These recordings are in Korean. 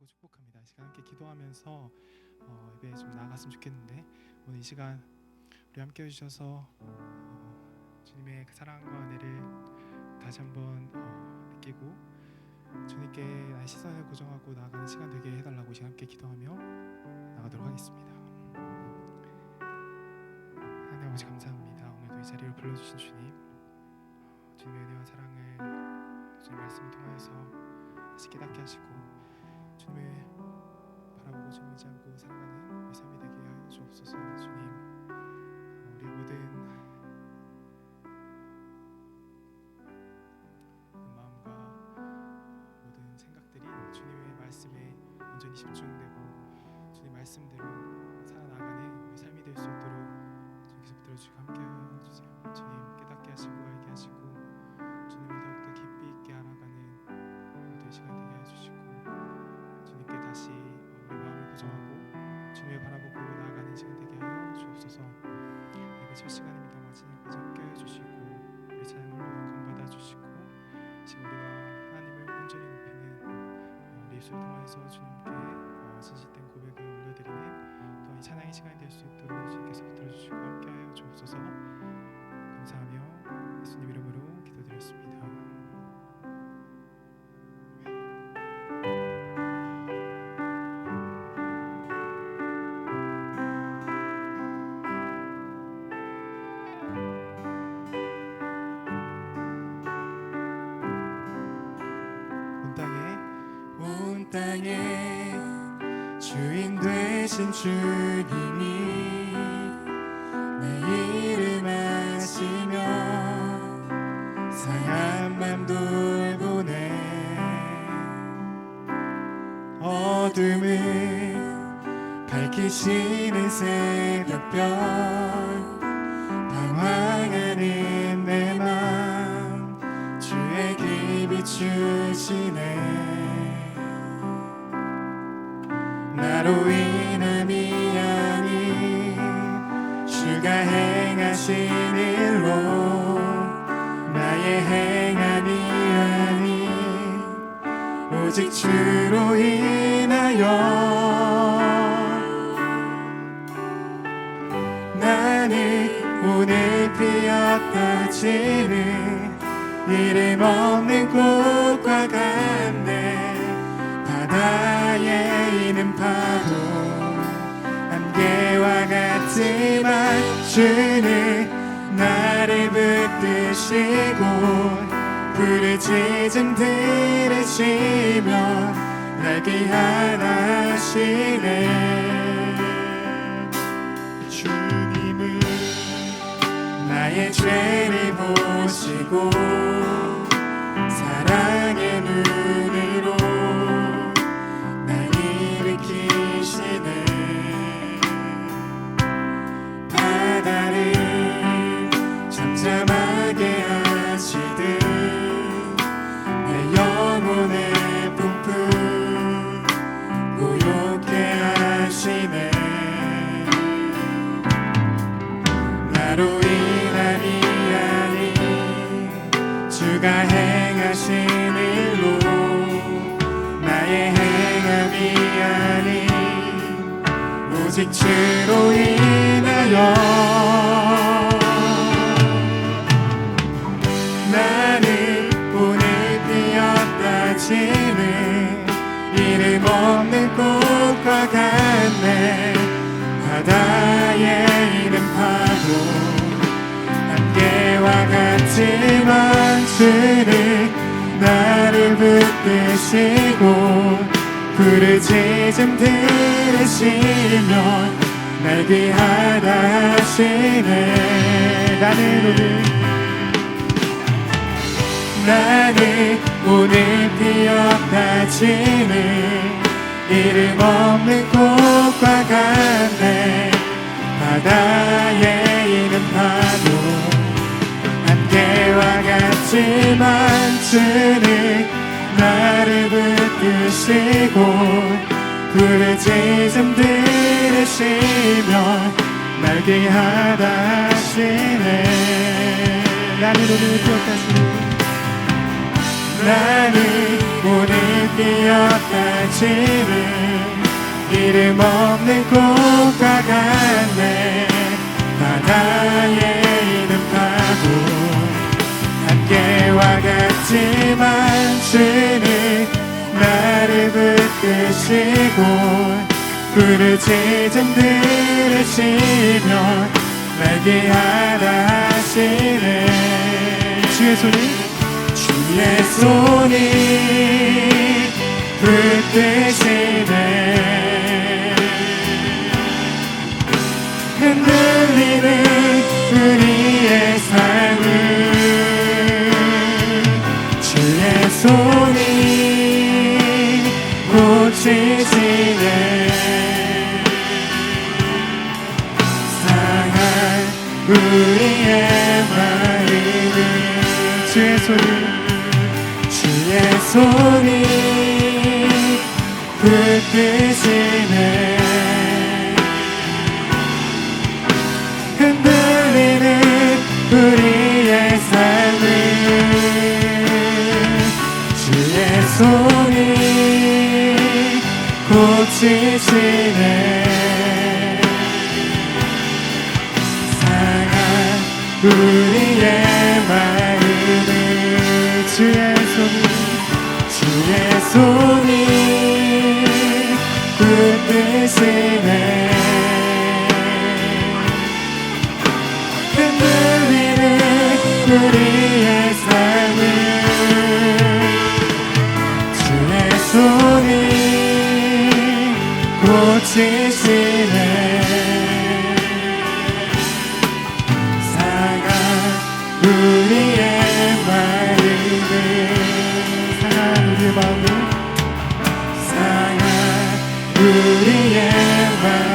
바라고 축복합니다. 이 시간 함께 기도하면서 예배에 좀 나아갔으면 좋겠는데, 오늘 이 시간 우리 함께 해주셔서 주님의 그 사랑과 은혜를 다시 한번 느끼고 주님께 나의 시선을 고정하고 나아가는 시간 되게 해달라고 이 시간 함께 기도하며 나가도록 하겠습니다. 하나님 아버지 감사합니다. 오늘도 이 자리로 불러주신 주님의 은혜와 사랑을 주님 말씀을 통하여서 다시 깨닫게 하시고 주님을 바라보고 주님 의지하고 살아가는 우리 삶이 되게 하여 주옵소서. 주님, 우리의 모든 마음과 모든 생각들이 주님의 말씀에 온전히 집중되고 주님 말씀대로 살아나가는 우리 삶이 될 수 있도록 주님 계속 들어주시고 함께 하여 주세요. 주님 깨닫게 하시고 알게 하시고 주님을 더욱더 깊이 있게 알아가는 오늘도 이 시간 되게 해주시고 주님께 다시 우리 마음을 고정하고 주님을 바라보고 나아가는 시간 되게 하여 주옵소서. 예배 첫 시간입니다. 마지막까지 함께 해주시고 우리 찬양으로 감받아 주시고 지금 우리가 하나님을 온전히 높이는 우리 입술을 통해서 주님께 진실된 고백을 올려드리는 또한 이 찬양의 시간이 될 수 있도록 주님께서 들어주시고 함께 하여 주옵소서. 감사하며 예수님 이름으로 기도드렸습니다. 온 땅에 주인 되신 주님이 내 이름 아시며 상한 맘 돌보네. 어둠을 밝히시는 새벽별 방황하는 내 맘 주의 길 비추시네. 나로 인함이 아닌 주가 행하신 일로 나의 행함이 아닌 오직 주로 인하여 나는 오늘 피었다 지는 이름 없는 꽃과 같네. 바다에 있는 파도 안개와 같지만 주는 나를 붙드시고 부르짖음 들으시며 날 귀하시네. 주님은 나의 죄를 보시고 사랑의 눈으로 날 일으키시네. 바다를 잠잠하게 하시듯 내 영혼의 품품 고요케 하시네. 나로 인함이 아닌 주가 행하신 일로 나의 행함이 아닌 오직 주로 인하여 나는 오늘 피었다 지는 이름 없는 꽃과 같네. 바다에 있는 파도 안개와 같지만 주는 나를 붙드시고 부르짖음 들으시며 날 귀하다 하시네. 나는 오늘 피었다 지는 이름 없는 꽃과 같네. 바다에 있는 파도 안개와 같지만 주는 나를 붙드시고 부르짖음 들으시며 날 귀하다 하시네. 나는 오늘 피었다 지는 나는 오늘 뛰어다지는 이름 없는 꽃과 같네. 바다에 있는 파도 안개와 같지만 주는 나를 붙드시고 부르짖음 들으시며 날게 하라 하시네. 주의 손이 붙드시네. 흔들리는 우리의 삶을 주의 손이 고치시네. 상한 우리의 마음을 주의 손이 붙드시네. 흔들리는 우리의 삶을 주의 손이 고치시네. 상한 우리의 마음을 주의 손이 붙드시네. 흔들리는 우리의 삶을 주의 손이 고치시네. 상한 우리의 마음을 우리의 마음을 상한 우리의 마음을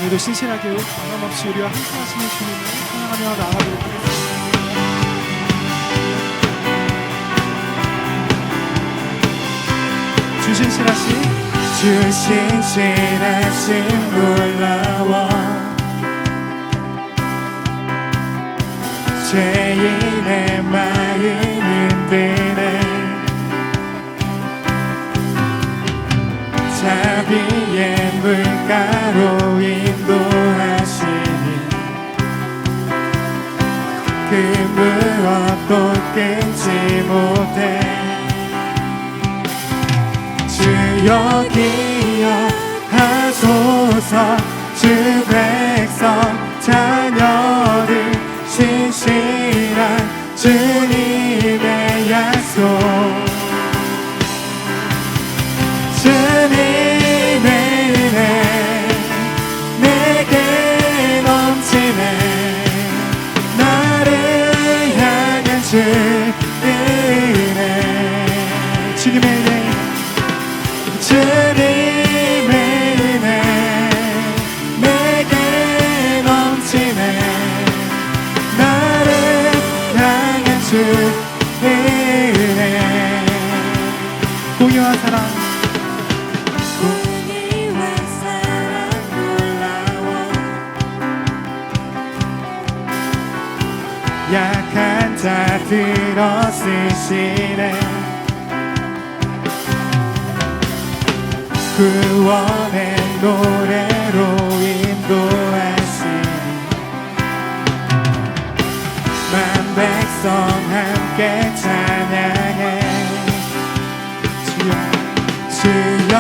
오늘도 신실하게 변함없이 우리와 함께하시는 주님을 찬양하며 나아가도록 하겠습니다. 주 신실하신 놀라워 죄인의 마음 흔드네. 자비의 물가로 인도하시니 그 무엇도 끊지 못해. 주여 기억하소서. 주 백성 자녀를 신실한 주님의 약속. 주님의 은혜 내게 넘치네. 나를 향한 주 은혜. 주님의 은혜 내게 넘치네. 나를 향한 주 은혜. 공의와 사랑 약한 자 들어 쓰시네. 구원의 노래로 인도하시니 만 백성 함께 찬양해. 주여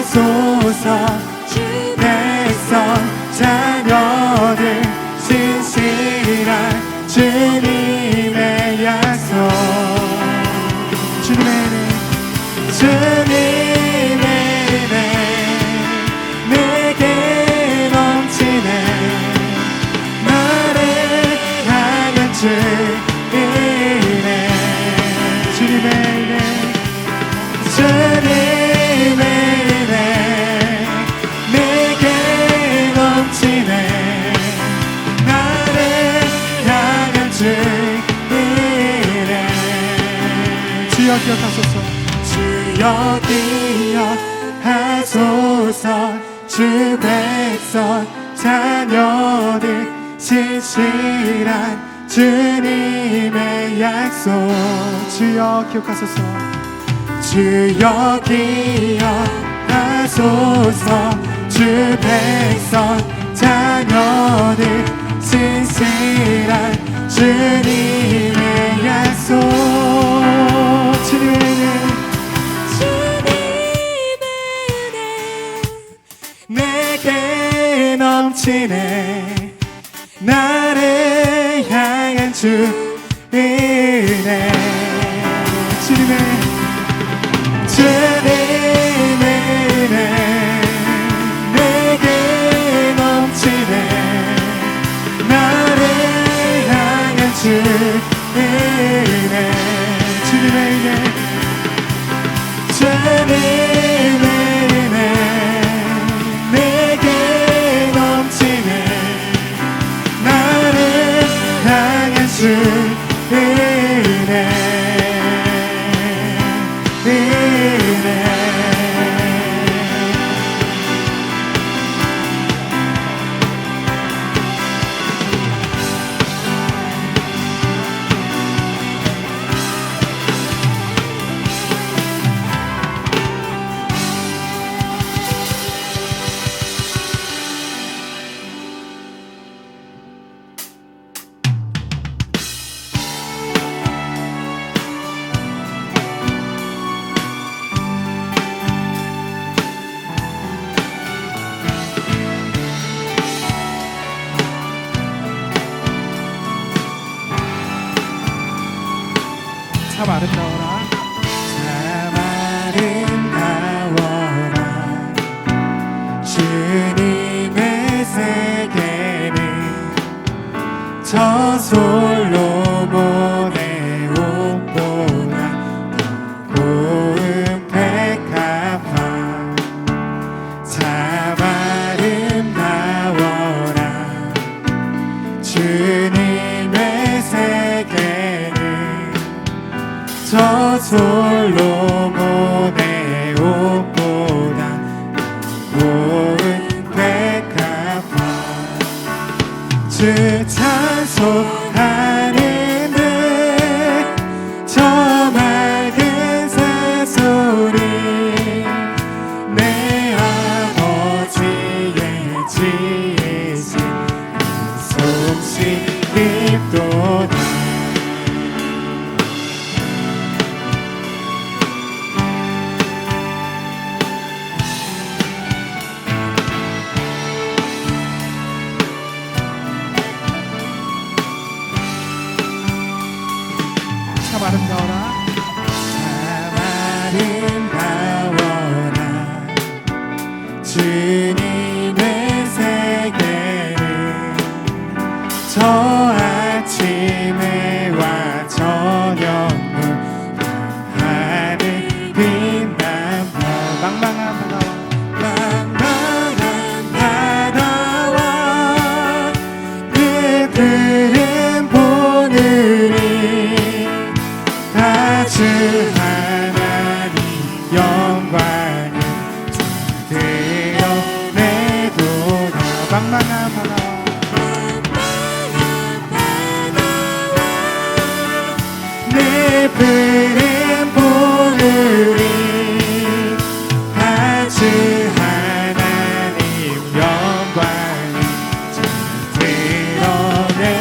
기억하소서. 주 백성 자녀들 신실한 주님의 약속. 주님의 은혜 내게 넘치네. 나를 향한 주 은혜. 주님의 은혜 내게 넘치네 나를 향한 주님의 주여 기억하소서 주여 기억하소서 주 백성 자녀들 신실한 주님의 약속 주여 기억하소서 주여 기억하소서 주 백성 자녀들 신실한 주님의 약속 주님의 은혜 내게 넘치네 나를 향한 주 은혜 주님의 은혜 내게 넘치네 나를 향한 주 은혜 주님의 은혜 주님의 은혜 내게 넘치네 나를 향한 주 은혜 참 아름다워라 참 아름다워라 주님의 세계는 저 솔로몬의 옷보다 고운 백합화 참 아름다워라 주님의 세계는 저 솔로몬의 옷보다 고운 백합화 주 찬송하는데 저 맑은 새소리 내 아버지의 지으신 솜씨 깊도다 참 아름다워라 아름다워라 주님의 세계는 저 아침에와 저녁물 하늘 빛난 망망한 바다와 그 푸른 보늘이 주 하나님 영광을 드러내도다 망망한 바다와 내 푸른 보늘이 주 하나님 영광을 드러내도다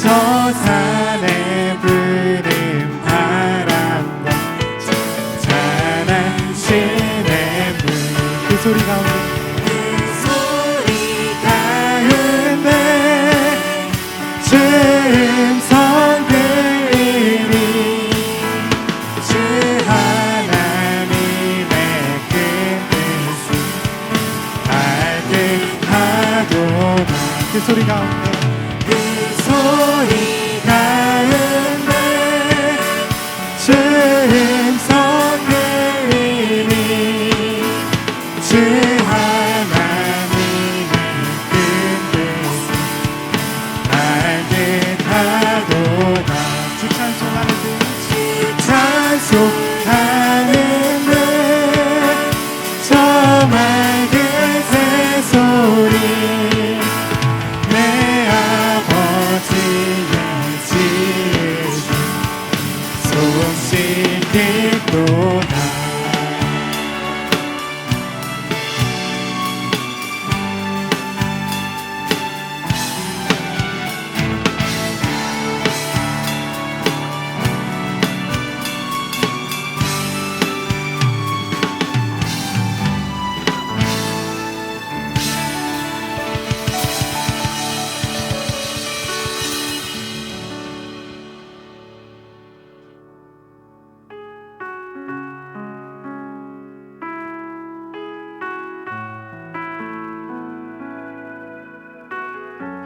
저 산에 부는 바람과 찬한 신의 물 그 소리 가운데 음성 들리니 주 하나님의 큰 뜻을 알게 하도다 그 소리 가운데 그 소리 가운데 주 음성 들리니 주 하나님의 큰 뜻을 알게 하도다 주 찬송하는 듯 찬송하는 듯 저 맑은 새소리 내 아버지의 지으신 손 씻기도다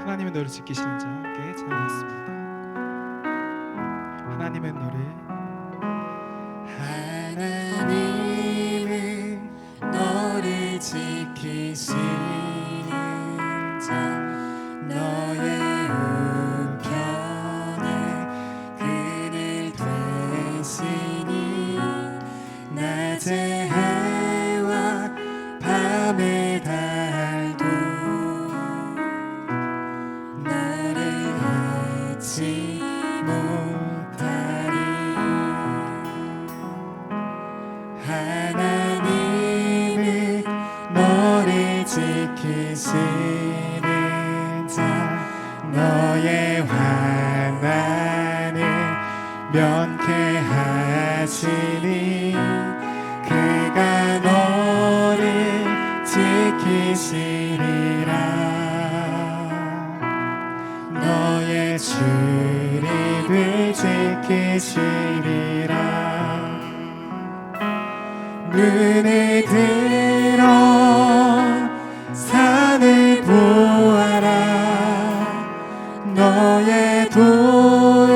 하나님은 너를 지키시는 자 함께 찬양하겠습니다. 하나님은 너를 지키시는 자 너의 우편에 그늘 되시니 낮의 해와 밤의 달도 나를 잊지 못하리 하나님은 너를 지키시는 자 너의 환난을 면케하시니 그가 너를 지키시리라 너의 출입을 지키시리라 눈을 들어 산을 보아라 너의 도움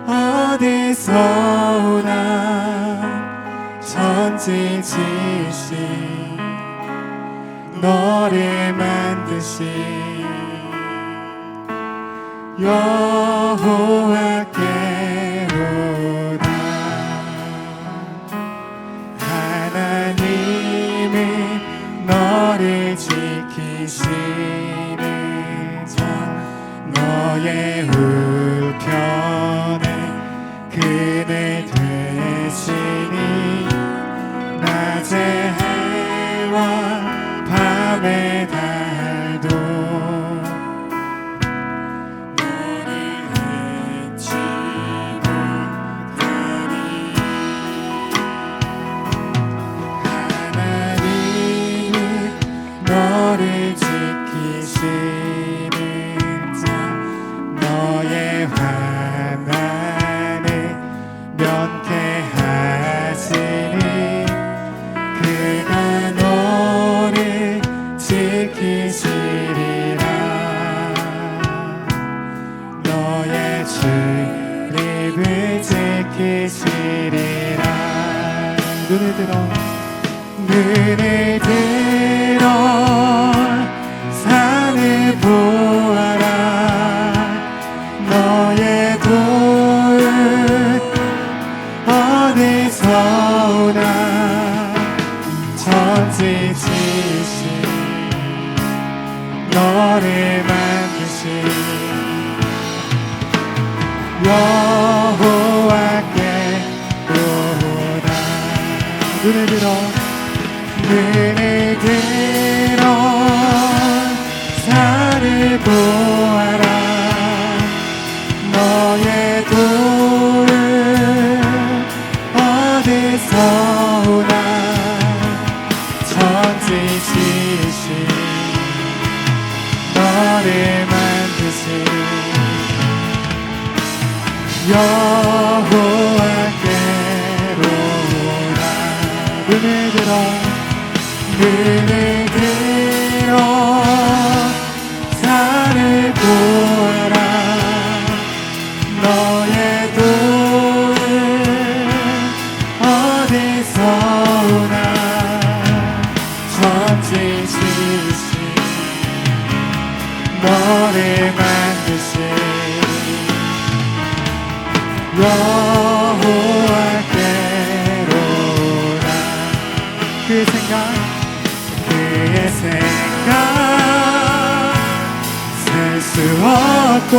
어디서 오나 천지지신 너를 만드신 여호와께로다 하나님은 너를 지키시는 자 너의 우편에 그늘 되시니 낮의 해와 밤의 달도 너를 지키시는 자 너의 환난을 면케하시니 그가 너를 지키시리라 너의 출입을 지키시리라 눈을 들어 산을 보아라 너의 도움 어디서 오나 천지지신 너를 만드신 여호와께로다 눈을 들어 산을 보아라 여호와께로 오라. 눈을 들어 산을 보라. 너의 도움 어디서 오나. 천지지으신 너를 만드신 여호와께로 오라. 그의 생각 셀 수 없고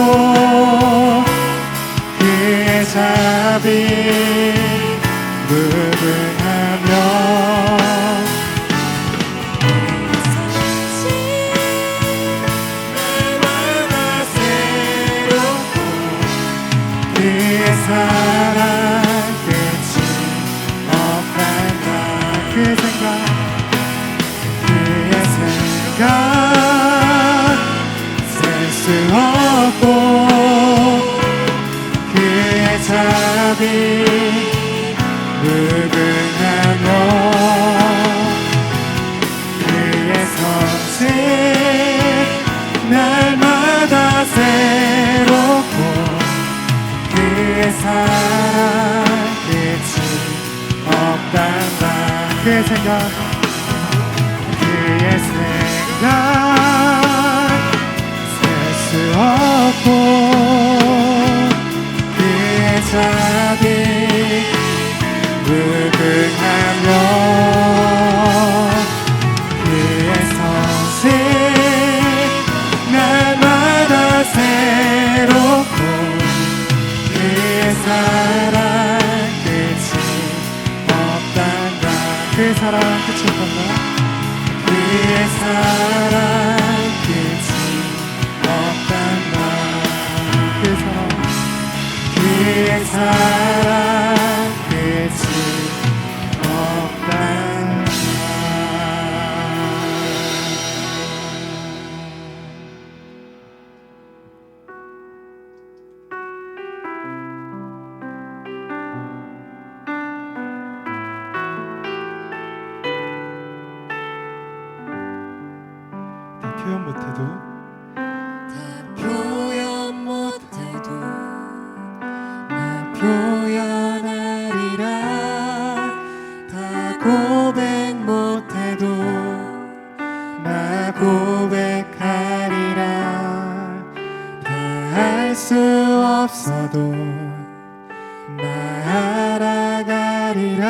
그의 자비 무궁하며 날마다 새롭고 그의 사랑 끝이 없단다. 그의 생각 셀 수 없고 그의 자비 무궁하며 그의 선식 날마다 새롭고 그의 사랑 끝이 없단다. 그의 생각 셀 수 없고 그의 자비 무궁하며 그의 선식 날마다 새롭고 그의 사랑 끝이 없단다. 그의 사랑 끝이 없단다. 그의 사랑 끝이 없단다. 그의 사랑 끝이 없단다. 표현 못해도 나 표현하리라. 다 고백 못해도 나 고백하리라. 다 할 수 없어도 나 알아가리라.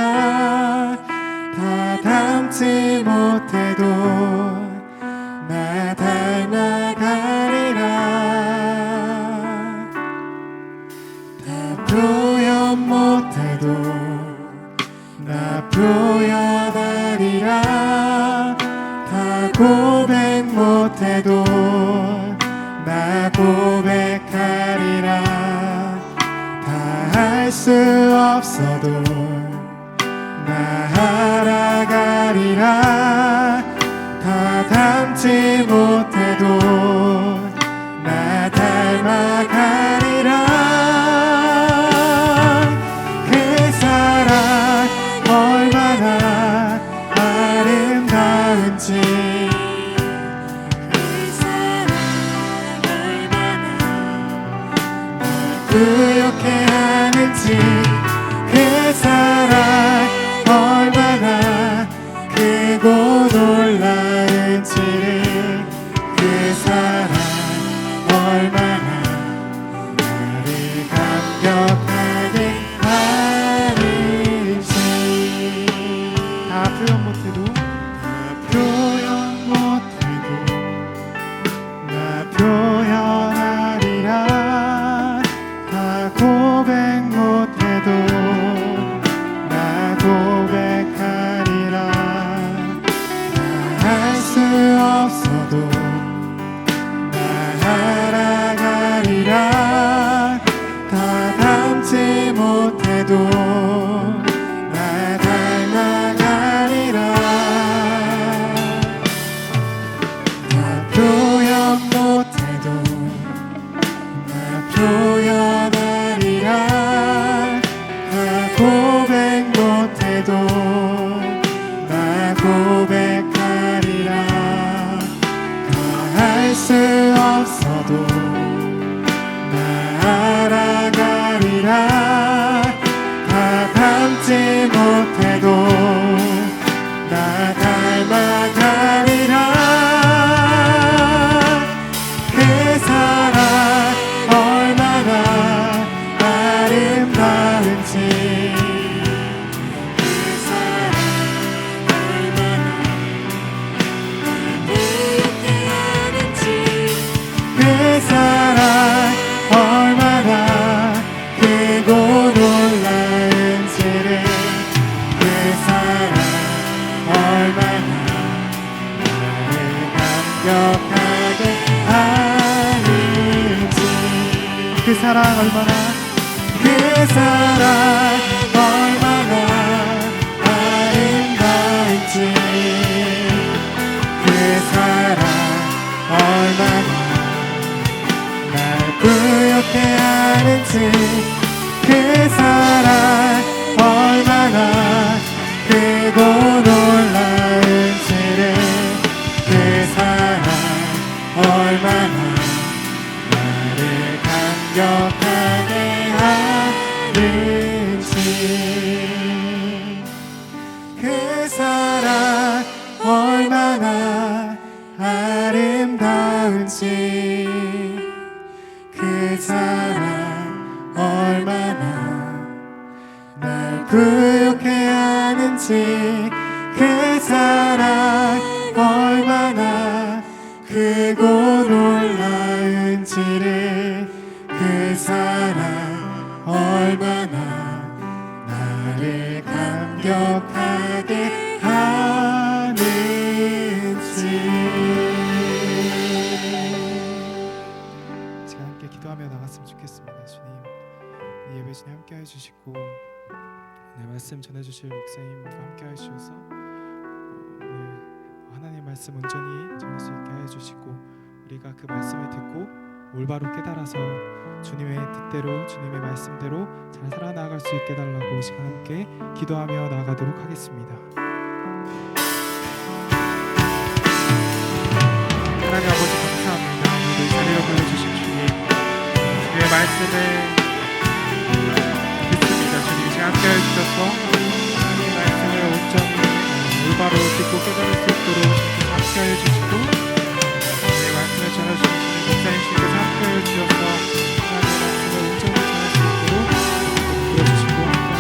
다 닮지 못해도 나 닮아가리라. 다 표현 못해도 나 표현하리라. 다 고백 못해도 나 고백하리라. 다 할 수 없어도 나 알아가리라. 다 닮지 못해도 나 닮아가리라. 그 사랑 얼마나 아름다운지 부욕해 하는지 그 사랑 얼마나 크고 놀라운지를 그 사랑 얼마나 나를 감격하게 하는지. 다 표현 못해도 나 표현하리라. 다 고백 못해도 나 고백하리라. 다 할 수 없어도 나 알아가리라. 다 닮지 못해도 나 닮아가리라. 다 표현 못해도 나 표현하리라. 얼마나 아름다운지 그 사랑 얼마나 크고 놀라운지를 그 사랑 얼마나 나를 감격하게 하는지 그 사랑 얼마나 아름다운지 그 사랑 얼마나 날 부욕해 하는지 그 사랑 얼마나 크고 놀라운지를 그 사랑 얼마나 나를 감격하게 하는지 그 사랑 얼마나 아름다운지 그 사랑 얼마나 날 부욕해 하는지 그 사랑 얼마나 크고 놀라운지를 그 사랑 얼마나 나를 감격하게 하는지 제가 함께 기도하며 나갔으면 좋겠습니다. 주님, 이 예배 중에 함께 해주시고 오늘 말씀 전해주실 목사님과 함께 해주셔서 오늘 하나님 말씀 온전히 전할 수 있게 해주시고 우리가 그 말씀을 듣고 올바로 깨달아서 주님의 뜻대로 주님의 말씀대로 잘 살아나갈 수 있게 달라고 시간 함께 기도하며 나아가도록 하겠습니다. 하나님 아버지 감사합니다. 오늘 이 자리로 불러주신 주님, 주님의 말씀을 듣습니다. 주님 시간 함께 해주셔서 하나님의 말씀을 온전히 올바로 듣고 깨달을 수 있도록 함께 해주시고 주님의 말씀을 전해주신 목사님께서 함께 해주셔서 하나님의 말씀을 온전히 전할 수 있도록 불러주시고 함께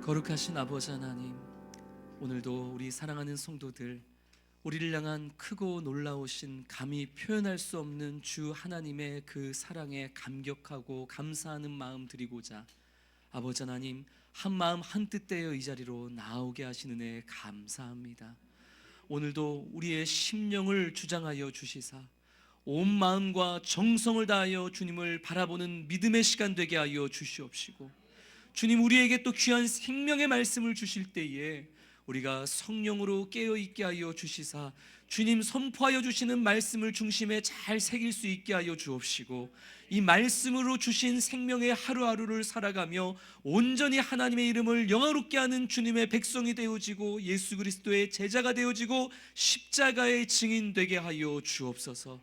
거룩하신 아버지 하나님, 오늘도 우리 사랑하는 성도들, 우리를 향한 크고 놀라우신 감히 표현할 수 없는 주 하나님의 그 사랑에 감격하고 감사하는 마음 드리고자 아버지 하나님 한 마음 한 뜻 되어 이 자리로 나오게 하시는 은혜 감사합니다. 오늘도 우리의 심령을 주장하여 주시사 온 마음과 정성을 다하여 주님을 바라보는 믿음의 시간 되게 하여 주시옵시고, 주님 우리에게 또 귀한 생명의 말씀을 주실 때에 우리가 성령으로 깨어있게 하여 주시사 주님 선포하여 주시는 말씀을 중심에 잘 새길 수 있게 하여 주옵시고, 이 말씀으로 주신 생명의 하루하루를 살아가며 온전히 하나님의 이름을 영화롭게 하는 주님의 백성이 되어지고 예수 그리스도의 제자가 되어지고 십자가의 증인 되게 하여 주옵소서.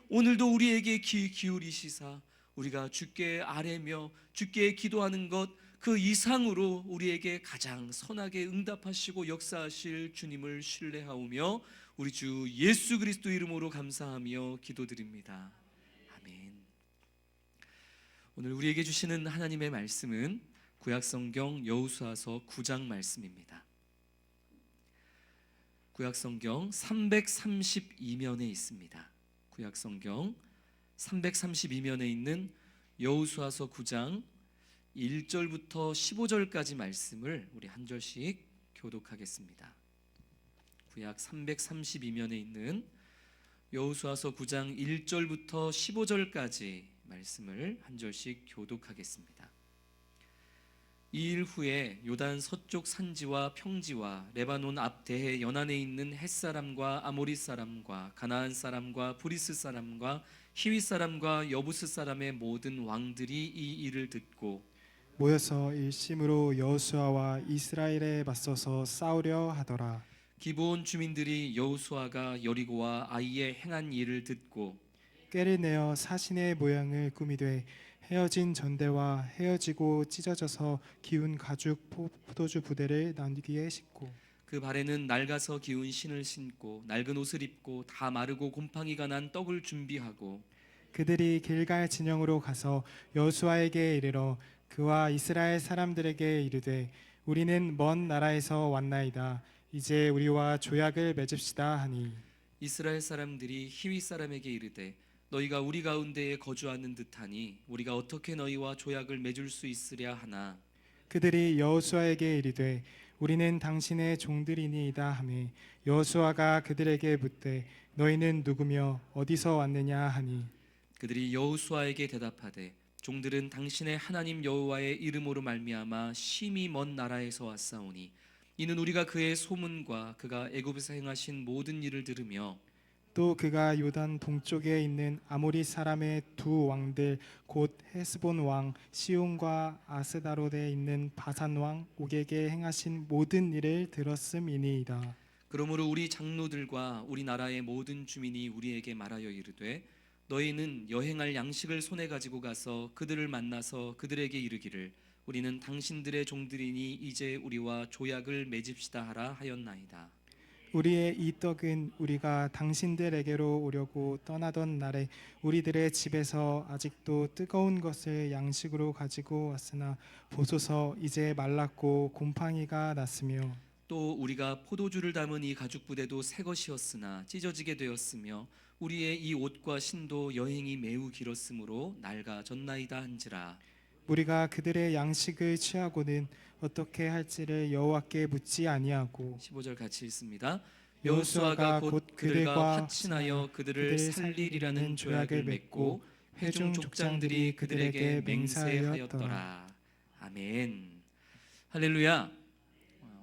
오늘도 우리에게 귀 기울이시사 우리가 주께 아뢰며 주께 기도하는 것 그 이상으로 우리에게 가장 선하게 응답하시고 역사하실 주님을 신뢰하오며 우리 주 예수 그리스도 이름으로 감사하며 기도드립니다. 아멘. 오늘 우리에게 주시는 하나님의 말씀은 구약성경 여호수아서 9장 말씀입니다. 구약성경 332면에 있습니다. 구약성경 332면에 있는 여호수아서 9장 1절부터 15절까지 말씀을 우리 한 절씩 교독하겠습니다. 구약 332면에 있는 여호수아서 9장 1절부터 15절까지 말씀을 한 절씩 교독하겠습니다. 이 일 후에 요단 서쪽 산지와 평지와 레바논 앞 대해 연안에 있는 헷사람과 아모리 사람과 가나안 사람과 브리스 사람과 히위 사람과 여부스 사람의 모든 왕들이 이 일을 듣고 모여서 일심으로 여호수아와 이스라엘에 맞서서 싸우려 하더라. 기브온 주민들이 여호수아가 여리고와 아이에 행한 일을 듣고 꾀를 내어 사신의 모양을 꾸미되 헤어진 전대와 헤어지고 찢어져서 기운 가죽 포도주 부대를 나뉘기에 싣고 그 발에는 낡아서 기운 신을 신고 낡은 옷을 입고 다 마르고 곰팡이가 난 떡을 준비하고 그들이 길갈 진영으로 가서 여호수아에게 이르러 그와 이스라엘 사람들에게 이르되 우리는 먼 나라에서 왔나이다. 이제 우리와 조약을 맺읍시다 하니 이스라엘 사람들이 히위 사람에게 이르되 너희가 우리 가운데에 거주하는 듯하니 우리가 어떻게 너희와 조약을 맺을 수 있으랴 하나 그들이 여호수아에게 이르되 우리는 당신의 종들이니이다 하매 여호수아가 그들에게 묻되 너희는 누구며 어디서 왔느냐 하니 그들이 여호수아에게 대답하되 종들은 당신의 하나님 여호와의 이름으로 말미암아 심히 먼 나라에서 왔사오니 이는 우리가 그의 소문과 그가 애굽에서 행하신 모든 일을 들으며 또 그가 요단 동쪽에 있는 아모리 사람의 두 왕들 곧 헤스본 왕 시온과 아스다롯에 있는 바산 왕 옥에게 행하신 모든 일을 들었음이니이다. 그러므로 우리 장로들과 우리나라의 모든 주민이 우리에게 말하여 이르되 너희는 여행할 양식을 손에 가지고 가서 그들을 만나서 그들에게 이르기를 우리는 당신들의 종들이니 이제 우리와 조약을 맺읍시다 하라 하였나이다. 우리의 이 떡은 우리가 당신들에게로 오려고 떠나던 날에 우리들의 집에서 아직도 뜨거운 것을 양식으로 가지고 왔으나 보소서 이제 말랐고 곰팡이가 났으며 또 우리가 포도주를 담은 이 가죽 부대도 새 것이었으나 찢어지게 되었으며 우리의 이 옷과 신도 여행이 매우 길었으므로 낡아졌나이다 한지라. 우리가 그들의 양식을 취하고는 어떻게 할지를 여호와께 묻지 아니하고 15절 같이 읽습니다. 여호수아가 여호수아가 곧 그들과 화친하여 그들을 살리리라는 조약을 맺고 회중 족장들이 그들에게 맹세하였더라. 아멘. 할렐루야.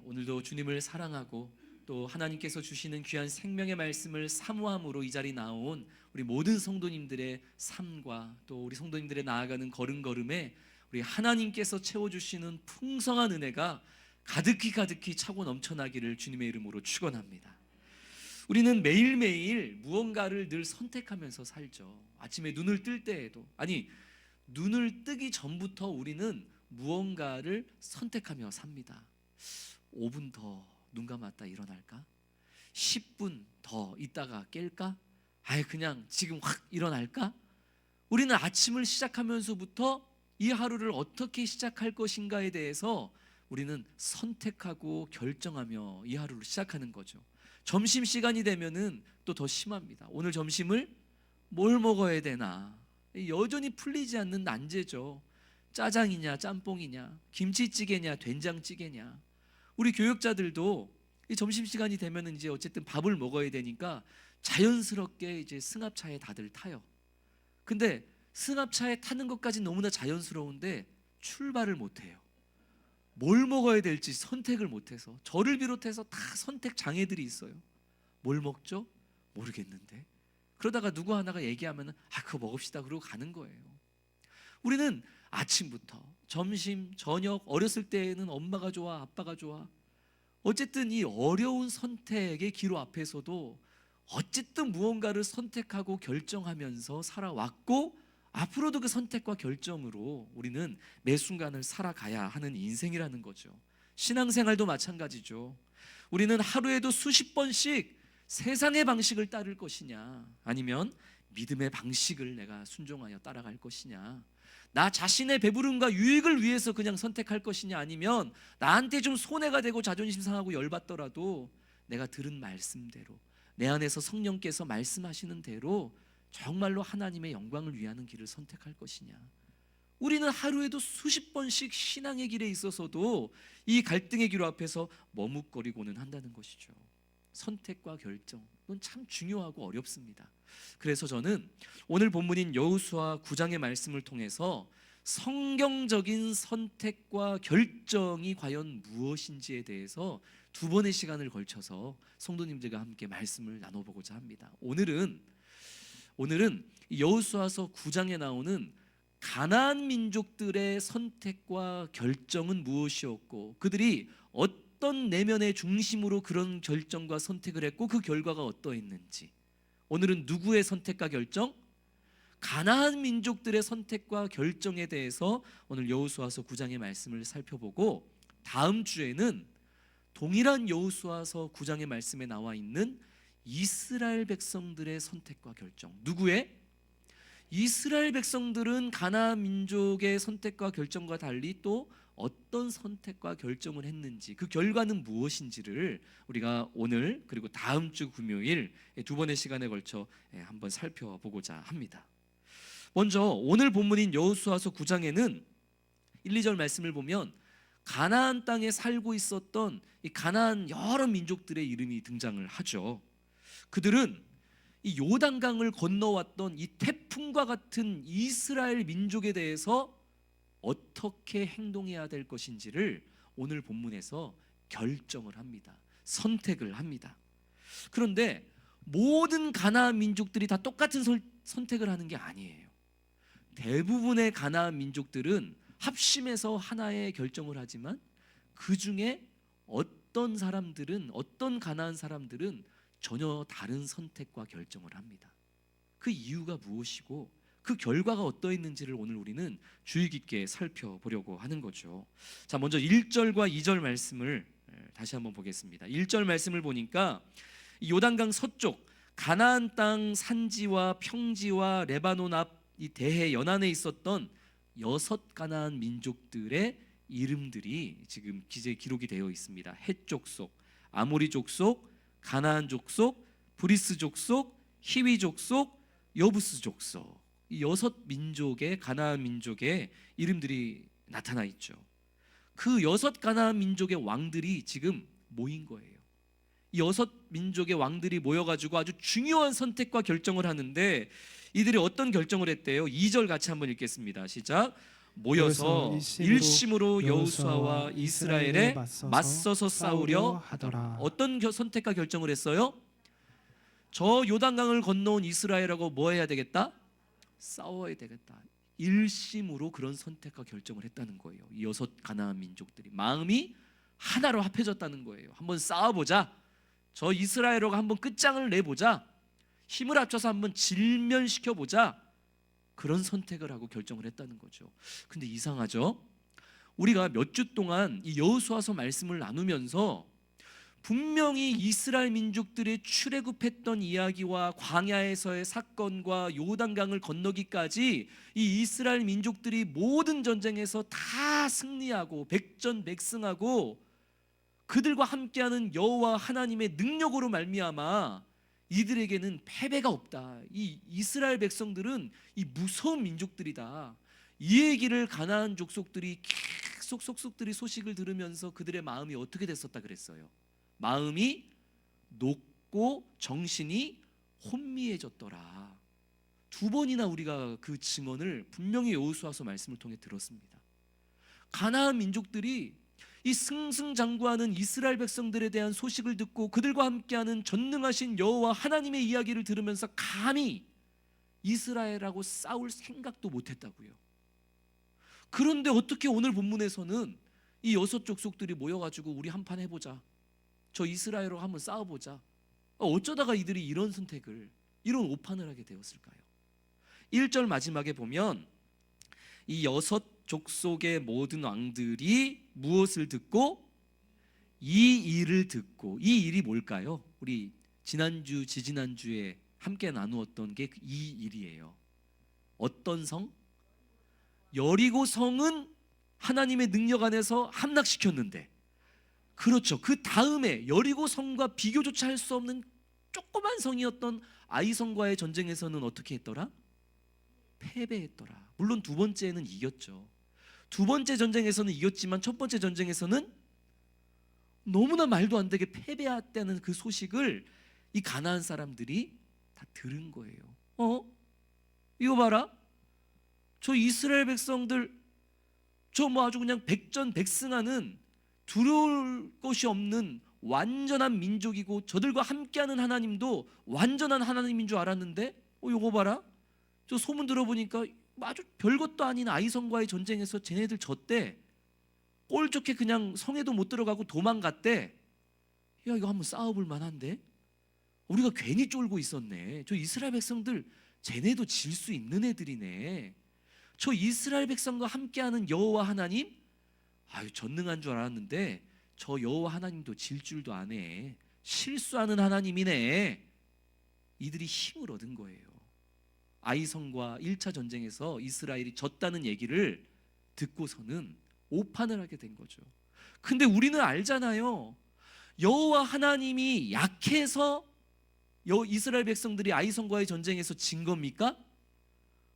오늘도 주님을 사랑하고 또 하나님께서 주시는 귀한 생명의 말씀을 사모함으로 이 자리 나온 우리 모든 성도님들의 삶과 또 우리 성도님들의 나아가는 걸음걸음에 우리 하나님께서 채워주시는 풍성한 은혜가 가득히 차고 넘쳐나기를 주님의 이름으로 축원합니다. 우리는 매일매일 무언가를 늘 선택하면서 살죠. 아침에 눈을 뜰 때에도 아니 눈을 뜨기 전부터 우리는 무언가를 선택하며 삽니다. 5분 더 눈 감았다 일어날까? 10분 더 있다가 깰까? 아예 그냥 지금 확 일어날까? 우리는 아침을 시작하면서부터 이 하루를 어떻게 시작할 것인가에 대해서 우리는 선택하고 결정하며 이 하루를 시작하는 거죠. 점심시간이 되면은 또 더 심합니다. 오늘 점심을 뭘 먹어야 되나? 여전히 풀리지 않는 난제죠. 짜장이냐 짬뽕이냐 김치찌개냐 된장찌개냐. 우리 교육자들도 이 점심시간이 되면은 이제 어쨌든 밥을 먹어야 되니까 자연스럽게 이제 승합차에 다들 타요. 근데 승합차에 타는 것까지 너무나 자연스러운데 출발을 못 해요. 뭘 먹어야 될지 선택을 못 해서 저를 비롯해서 다 선택 장애들이 있어요. 뭘 먹죠? 모르겠는데. 그러다가 누구 하나가 얘기하면은 그거 먹읍시다 그러고 가는 거예요. 우리는 아침부터 점심, 저녁 어렸을 때는 엄마가 좋아, 아빠가 좋아. 어쨌든 이 어려운 선택의 기로 앞에서도 어쨌든 무언가를 선택하고 결정하면서 살아왔고 앞으로도 그 선택과 결정으로 우리는 매 순간을 살아가야 하는 인생이라는 거죠. 신앙생활도 마찬가지죠. 우리는 하루에도 수십 번씩 세상의 방식을 따를 것이냐 아니면 믿음의 방식을 내가 순종하여 따라갈 것이냐, 나 자신의 배부름과 유익을 위해서 그냥 선택할 것이냐 아니면 나한테 좀 손해가 되고 자존심 상하고 열받더라도 내가 들은 말씀대로 내 안에서 성령께서 말씀하시는 대로 정말로 하나님의 영광을 위하는 길을 선택할 것이냐. 우리는 하루에도 수십 번씩 신앙의 길에 있어서도 이 갈등의 길 앞에서 머뭇거리고는 한다는 것이죠. 선택과 결정, 그건 참 중요하고 어렵습니다. 그래서 저는 오늘 본문인 여호수아 9장의 말씀을 통해서 성경적인 선택과 결정이 과연 무엇인지에 대해서 두 번의 시간을 걸쳐서 성도님들과 함께 말씀을 나눠보고자 합니다. 오늘은 여호수아서 9장에 나오는 가나안 민족들의 선택과 결정은 무엇이었고 그들이 어떤 내면의 중심으로 그런 결정과 선택을 했고 그 결과가 어떠했는지, 오늘은 누구의 선택과 결정? 가나안 민족들의 선택과 결정에 대해서 오늘 여호수아서 9장의 말씀을 살펴보고, 다음 주에는 동일한 여호수아서 9장의 말씀에 나와 있는 이스라엘 백성들의 선택과 결정. 누구의? 이스라엘 백성들은 가나안 민족의 선택과 결정과 달리 또 어떤 선택과 결정을 했는지, 그 결과는 무엇인지를 우리가 오늘 그리고 다음 주 금요일 두 번의 시간에 걸쳐 한번 살펴보고자 합니다. 먼저 오늘 본문인 여호수아서 9장에는 1, 2절 말씀을 보면 가나안 땅에 살고 있었던 이 가나안 여러 민족들의 이름이 등장을 하죠. 그들은 이 요단강을 건너왔던 이 태풍과 같은 이스라엘 민족에 대해서 어떻게 행동해야 될 것인지를 오늘 본문에서 결정을 합니다. 선택을 합니다. 그런데 모든 가나안 민족들이 다 똑같은 선택을 하는 게 아니에요. 대부분의 가나안 민족들은 합심해서 하나의 결정을 하지만 그 중에 어떤 가나안 사람들은 전혀 다른 선택과 결정을 합니다. 그 이유가 무엇이고 그 결과가 어떠했는지를 오늘 우리는 주의 깊게 살펴보려고 하는 거죠. 자, 먼저 1절과 2절 말씀을 다시 한번 보겠습니다. 1절 말씀을 보니까 요단강 서쪽 가나안 땅 산지와 평지와 레바논 앞 이 대해 연안에 있었던 6 가나안 민족들의 이름들이 지금 기록이 되어 있습니다. 헷 족속, 아모리 족속, 가나안 족속, 브리스 족속, 히위 족속, 여부스 족속, 이 6 민족의 가나안 민족의 이름들이 나타나 있죠. 그 6 가나안 민족의 왕들이 지금 모인 거예요. 이 6 민족의 왕들이 모여가지고 아주 중요한 선택과 결정을 하는데 이들이 어떤 결정을 했대요? 2절 같이 한번 읽겠습니다. 시작. 모여서 일심으로 여호수아와 이스라엘에 맞서서 싸우려 하더라. 어떤 선택과 결정을 했어요? 저 요단강을 건너온 이스라엘하고 뭐 해야 되겠다? 싸워야 되겠다. 일심으로 그런 선택과 결정을 했다는 거예요. 이 6 가나안 민족들이 마음이 하나로 합해졌다는 거예요. 한번 싸워보자. 저 이스라엘하고 한번 끝장을 내보자. 힘을 합쳐서 한번 질면시켜보자. 그런 선택을 하고 결정을 했다는 거죠. 근데 이상하죠? 우리가 몇 주 동안 이 여호수아서 말씀을 나누면서 분명히 이스라엘 민족들의 출애굽했던 이야기와 광야에서의 사건과 요단강을 건너기까지 이 이스라엘 민족들이 모든 전쟁에서 다 승리하고 백전백승하고 그들과 함께하는 여호와 하나님의 능력으로 말미암아 이들에게는 패배가 없다. 이 이스라엘 백성들은 이 무서운 민족들이다. 이 얘기를 가나안 족속들이 계속 속속들이 소식을 들으면서 그들의 마음이 어떻게 됐었다 그랬어요? 마음이 녹고 정신이 혼미해졌더라. 2번이나 우리가 그 증언을 분명히 여호수아서 말씀을 통해 들었습니다. 가나안 민족들이 이 승승장구하는 이스라엘 백성들에 대한 소식을 듣고 그들과 함께하는 전능하신 여호와 하나님의 이야기를 들으면서 감히 이스라엘하고 싸울 생각도 못했다고요. 그런데 어떻게 오늘 본문에서는 이 6 족속들이 모여가지고 우리 한판 해보자, 저 이스라엘하고 한번 싸워보자, 어쩌다가 이들이 이런 선택을, 이런 오판을 하게 되었을까요? 1절 마지막에 보면 이 6 족속의 모든 왕들이 무엇을 듣고? 이 일을 듣고. 이 일이 뭘까요? 우리 지난주 지지난주에 함께 나누었던 게 이 일이에요. 어떤 성? 여리고 성은 하나님의 능력 안에서 함락시켰는데, 그렇죠, 그 다음에 여리고 성과 비교조차 할 수 없는 조그만 성이었던 아이 성과의 전쟁에서는 어떻게 했더라? 패배했더라. 물론 2번째는 이겼죠. 2번째 전쟁에서는 이겼지만 첫 번째 전쟁에서는 너무나 말도 안 되게 패배했다는 그 소식을 이 가나안 사람들이 다 들은 거예요. 이거 봐라, 저 이스라엘 백성들 저 뭐 아주 그냥 백전백승하는 두려울 것이 없는 완전한 민족이고 저들과 함께하는 하나님도 완전한 하나님인 줄 알았는데 이거 봐라, 저 소문 들어보니까 아주 별것도 아닌 아이성과의 전쟁에서 쟤네들 졌대. 꼴 좋게 그냥 성에도 못 들어가고 도망갔대. 야, 이거 한번 싸워볼 만한데? 우리가 괜히 쫄고 있었네. 저 이스라엘 백성들 쟤네도 질 수 있는 애들이네. 저 이스라엘 백성과 함께하는 여호와 하나님, 전능한 줄 알았는데 저 여호와 하나님도 질 줄도 아네. 실수하는 하나님이네. 이들이 힘을 얻은 거예요. 아이성과 1차 전쟁에서 이스라엘이 졌다는 얘기를 듣고서는 오판을 하게 된 거죠. 근데 우리는 알잖아요. 여호와 하나님이 약해서 이스라엘 백성들이 아이성과의 전쟁에서 진 겁니까?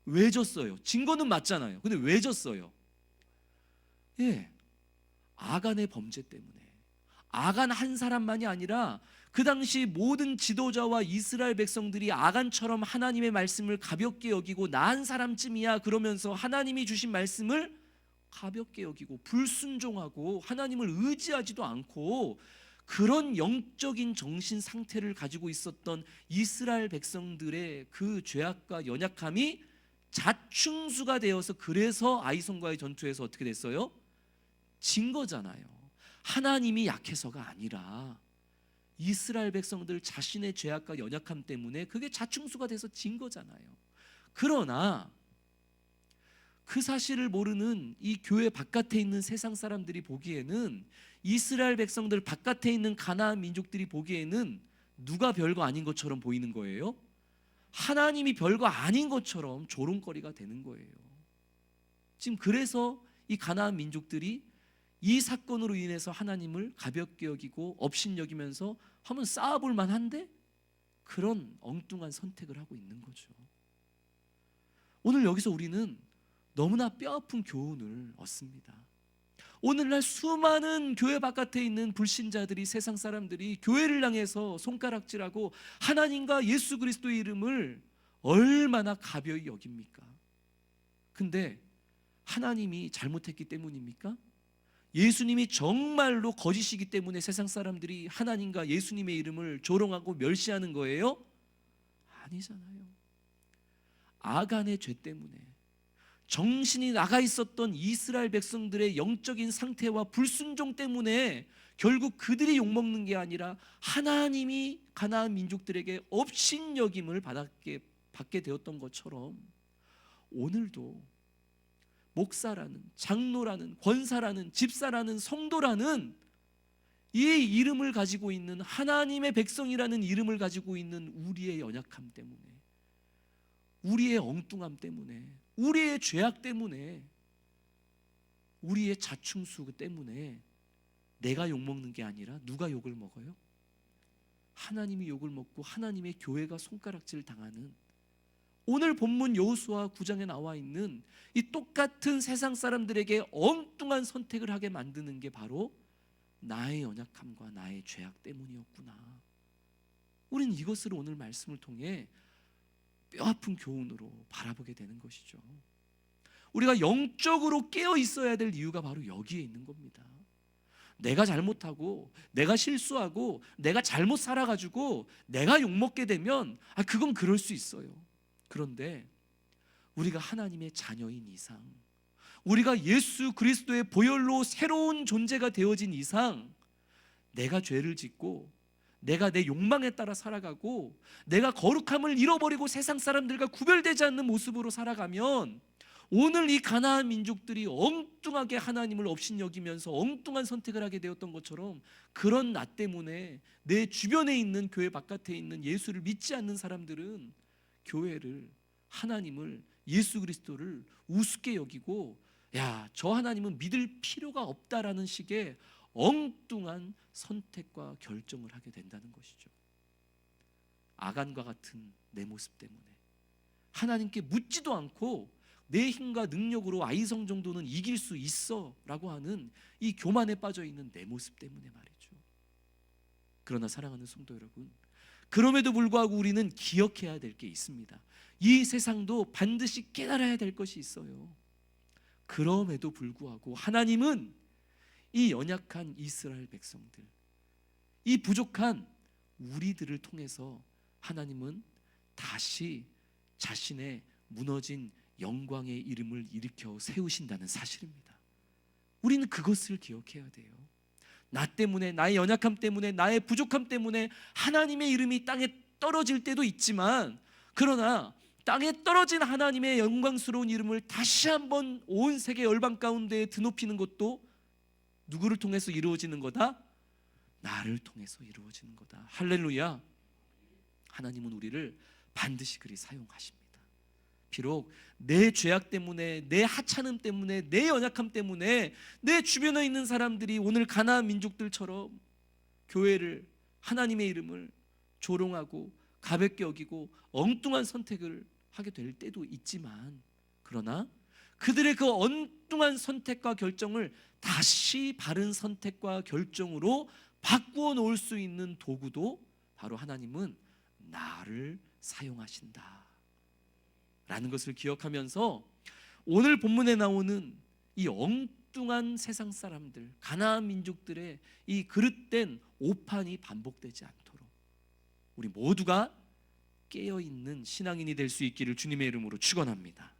왜 졌어요? 진 거는 맞잖아요. 근데 왜 졌어요? 아간의 범죄 때문에. 아간 한 사람만이 아니라 그 당시 모든 지도자와 이스라엘 백성들이 아간처럼 하나님의 말씀을 가볍게 여기고 나 한 사람쯤이야 그러면서 하나님이 주신 말씀을 가볍게 여기고 불순종하고 하나님을 의지하지도 않고 그런 영적인 정신 상태를 가지고 있었던 이스라엘 백성들의 그 죄악과 연약함이 자충수가 되어서 그래서 아이성과의 전투에서 어떻게 됐어요? 진 거잖아요. 하나님이 약해서가 아니라 이스라엘 백성들 자신의 죄악과 연약함 때문에 그게 자충수가 돼서 진 거잖아요. 그러나 그 사실을 모르는 이 교회 바깥에 있는 세상 사람들이 보기에는, 이스라엘 백성들 바깥에 있는 가나안 민족들이 보기에는 누가 별거 아닌 것처럼 보이는 거예요. 하나님이 별거 아닌 것처럼 조롱거리가 되는 거예요. 지금 그래서 이 가나안 민족들이 이 사건으로 인해서 하나님을 가볍게 여기고 업신여기면서 한번 싸워볼 만한데 그런 엉뚱한 선택을 하고 있는 거죠. 오늘 여기서 우리는 너무나 뼈아픈 교훈을 얻습니다. 오늘날 수많은 교회 바깥에 있는 불신자들이, 세상 사람들이 교회를 향해서 손가락질하고 하나님과 예수 그리스도의 이름을 얼마나 가벼이 여깁니까? 근데 하나님이 잘못했기 때문입니까? 예수님이 정말로 거짓이기 때문에 세상 사람들이 하나님과 예수님의 이름을 조롱하고 멸시하는 거예요? 아니잖아요. 아간의 죄 때문에 정신이 나가 있었던 이스라엘 백성들의 영적인 상태와 불순종 때문에 결국 그들이 욕먹는 게 아니라 하나님이 가나안 민족들에게 업신여김을 받게 되었던 것처럼 오늘도 목사라는, 장로라는, 권사라는, 집사라는, 성도라는 이 이름을 가지고 있는, 하나님의 백성이라는 이름을 가지고 있는 우리의 연약함 때문에, 우리의 엉뚱함 때문에, 우리의 죄악 때문에, 우리의 자충수 때문에 내가 욕먹는 게 아니라 누가 욕을 먹어요? 하나님이 욕을 먹고 하나님의 교회가 손가락질 당하는, 오늘 본문 여호수아 9장에 나와 있는 이 똑같은 세상 사람들에게 엉뚱한 선택을 하게 만드는 게 바로 나의 연약함과 나의 죄악 때문이었구나. 우리는 이것을 오늘 말씀을 통해 뼈아픈 교훈으로 바라보게 되는 것이죠. 우리가 영적으로 깨어 있어야 될 이유가 바로 여기에 있는 겁니다. 내가 잘못하고 내가 실수하고 내가 잘못 살아가지고 내가 욕먹게 되면 그건 그럴 수 있어요. 그런데 우리가 하나님의 자녀인 이상, 우리가 예수 그리스도의 보혈로 새로운 존재가 되어진 이상, 내가 죄를 짓고 내가 내 욕망에 따라 살아가고 내가 거룩함을 잃어버리고 세상 사람들과 구별되지 않는 모습으로 살아가면 오늘 이 가나안 민족들이 엉뚱하게 하나님을 업신여기면서 엉뚱한 선택을 하게 되었던 것처럼, 그런 나 때문에 내 주변에 있는, 교회 바깥에 있는 예수를 믿지 않는 사람들은 교회를, 하나님을, 예수 그리스도를 우습게 여기고 저 하나님은 믿을 필요가 없다라는 식의 엉뚱한 선택과 결정을 하게 된다는 것이죠. 아간과 같은 내 모습 때문에 하나님께 묻지도 않고 내 힘과 능력으로 아이성 정도는 이길 수 있어 라고 하는 이 교만에 빠져 있는 내 모습 때문에 말이죠. 그러나 사랑하는 성도 여러분, 그럼에도 불구하고 우리는 기억해야 될 게 있습니다. 이 세상도 반드시 깨달아야 될 것이 있어요. 그럼에도 불구하고 하나님은 이 연약한 이스라엘 백성들, 이 부족한 우리들을 통해서 하나님은 다시 자신의 무너진 영광의 이름을 일으켜 세우신다는 사실입니다. 우리는 그것을 기억해야 돼요. 나 때문에, 나의 연약함 때문에, 나의 부족함 때문에 하나님의 이름이 땅에 떨어질 때도 있지만, 그러나 땅에 떨어진 하나님의 영광스러운 이름을 다시 한번 온 세계 열방 가운데 드높이는 것도 누구를 통해서 이루어지는 거다? 나를 통해서 이루어지는 거다. 할렐루야. 하나님은 우리를 반드시 그리 사용하십니다. 비록 내 죄악 때문에, 내 하찮음 때문에, 내 연약함 때문에 내 주변에 있는 사람들이 오늘 가나안 민족들처럼 교회를, 하나님의 이름을 조롱하고 가볍게 여기고 엉뚱한 선택을 하게 될 때도 있지만, 그러나 그들의 그 엉뚱한 선택과 결정을 다시 바른 선택과 결정으로 바꾸어 놓을 수 있는 도구도 바로 하나님은 나를 사용하신다 라는 것을 기억하면서 오늘 본문에 나오는 이 엉뚱한 세상 사람들, 가나안 민족들의 이 그릇된 오판이 반복되지 않도록 우리 모두가 깨어있는 신앙인이 될 수 있기를 주님의 이름으로 축원합니다.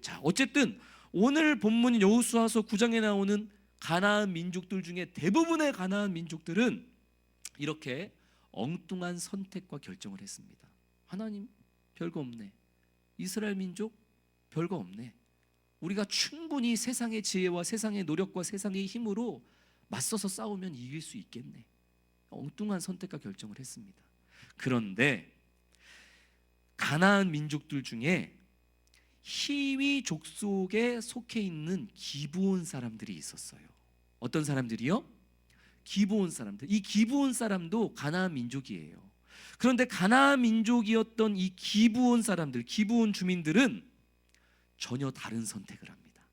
자, 어쨌든 오늘 본문 여호수아서 9장에 나오는 가나안 민족들 중에 대부분의 가나안 민족들은 이렇게 엉뚱한 선택과 결정을 했습니다. 하나님 별거 없네, 이스라엘 민족 별거 없네, 우리가 충분히 세상의 지혜와 세상의 노력과 세상의 힘으로 맞서서 싸우면 이길 수 있겠네. 엉뚱한 선택과 결정을 했습니다. 그런데 가나안 민족들 중에 히위 족속에 속해 있는 기브온 사람들이 있었어요. 어떤 사람들이요? 기브온 사람들. 이 기브온 사람도 가나안 민족이에요. 그런데 가나안 민족이었던 이 기브온 사람들, 기브온 주민들은 전혀 다른 선택을 합니다.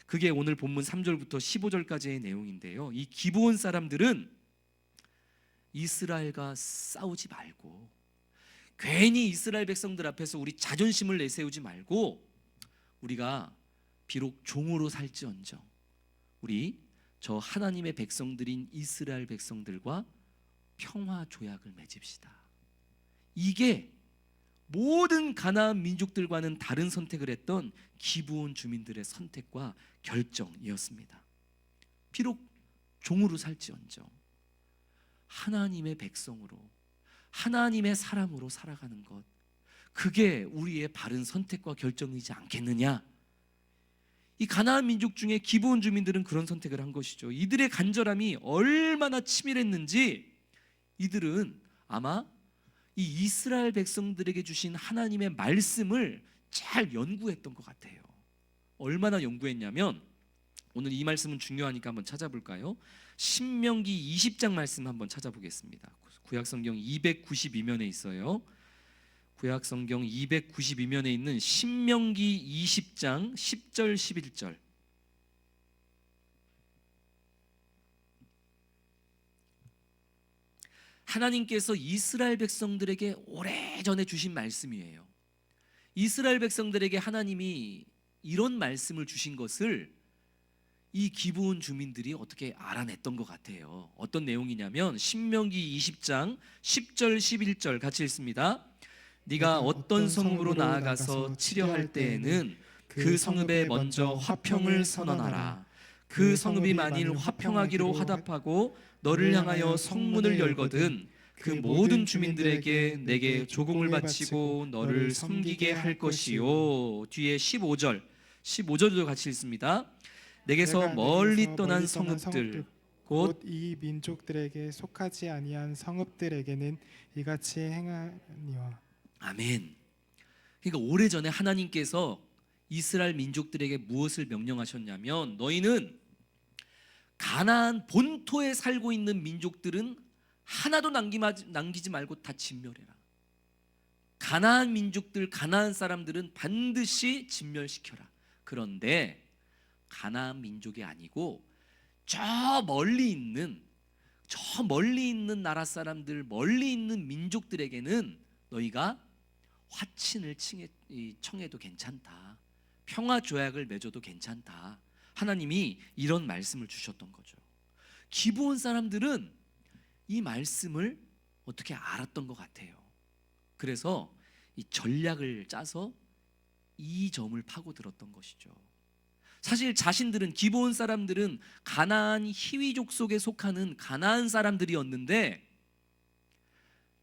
그게 오늘 본문 3절부터 15절까지의 내용인데요. 이 기브온 사람들은 이스라엘과 싸우지 말고, 괜히 이스라엘 백성들 앞에서 우리 자존심을 내세우지 말고, 우리가 비록 종으로 살지언정 우리 저 하나님의 백성들인 이스라엘 백성들과 평화 조약을 맺읍시다. 이게 모든 가나안 민족들과는 다른 선택을 했던 기브온 주민들의 선택과 결정이었습니다. 비록 종으로 살지언정 하나님의 백성으로, 하나님의 사람으로 살아가는 것, 그게 우리의 바른 선택과 결정이지 않겠느냐. 이 가나안 민족 중에 기브온 주민들은 그런 선택을 한 것이죠. 이들의 간절함이 얼마나 치밀했는지 이들은 아마 이 이스라엘 백성들에게 주신 하나님의 말씀을 잘 연구했던 것 같아요. 얼마나 연구했냐면, 오늘 이 말씀은 중요하니까 한번 찾아볼까요? 신명기 20장 말씀 한번 찾아보겠습니다. 구약성경 292면에 있어요. 구약성경 292면에 있는 신명기 20장 10절 11절. 하나님께서 이스라엘 백성들에게 오래전에 주신 말씀이에요. 이스라엘 백성들에게 하나님이 이런 말씀을 주신 것을 이 기브온 주민들이 어떻게 알아냈던 것 같아요. 어떤 내용이냐면 신명기 20장 10절 11절 같이 읽습니다. 네가 어떤 성읍으로 나아가서 치려할 때에는 그 성읍에 먼저 화평을 선언하라. 그 성읍이 만일 화평하기로 화답하고 너를 향하여 성문을 열거든 그 모든 주민들에게 내게 조공을 바치고 너를 섬기게 할 것이요. 뒤에 15절도 같이 읽습니다. 내게서 멀리 떠난 성읍들 곧 이 민족들에게 속하지 아니한 성읍들에게는 이같이 행하니와. 아멘. 그러니까 오래전에 하나님께서 이스라엘 민족들에게 무엇을 명령하셨냐면, 너희는 가나안 본토에 살고 있는 민족들은 하나도 남기지 말고 다 진멸해라. 가나안 민족들, 가나안 사람들은 반드시 진멸시켜라. 그런데 가나안 민족이 아니고 저 멀리 있는 저 멀리 있는 나라 사람들, 멀리 있는 민족들에게는 너희가 화친을 청해도 괜찮다, 평화 조약을 맺어도 괜찮다. 하나님이 이런 말씀을 주셨던 거죠. 기브온 사람들은 이 말씀을 어떻게 알았던 것 같아요. 그래서 이 전략을 짜서 이 점을 파고들었던 것이죠. 사실 자신들은, 기브온 사람들은 가나안 히위족 속에 속하는 가나안 사람들이었는데,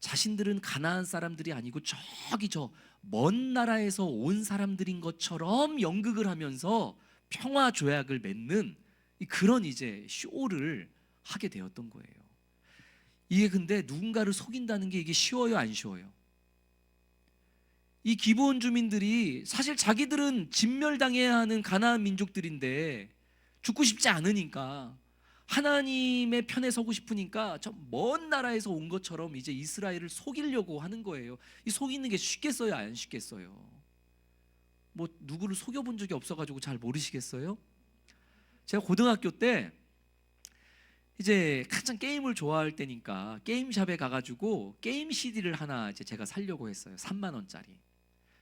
자신들은 가나안 사람들이 아니고 저기 저 먼 나라에서 온 사람들인 것처럼 연극을 하면서 평화 조약을 맺는 그런 이제 쇼를 하게 되었던 거예요. 이게 근데 누군가를 속인다는 게 이게 쉬워요, 안 쉬워요? 이 기브온 주민들이 사실 자기들은 진멸당해야 하는 가나안 민족들인데 죽고 싶지 않으니까, 하나님의 편에 서고 싶으니까 저 먼 나라에서 온 것처럼 이제 이스라엘을 속이려고 하는 거예요. 이 속이는 게 쉽겠어요, 안 쉽겠어요? 뭐 누구를 속여본 적이 없어가지고 잘 모르시겠어요? 제가 고등학교 때 이제 가장 게임을 좋아할 때니까 게임샵에 가가지고 게임 CD를 하나 이제 제가 사려고 했어요. 3만 원짜리.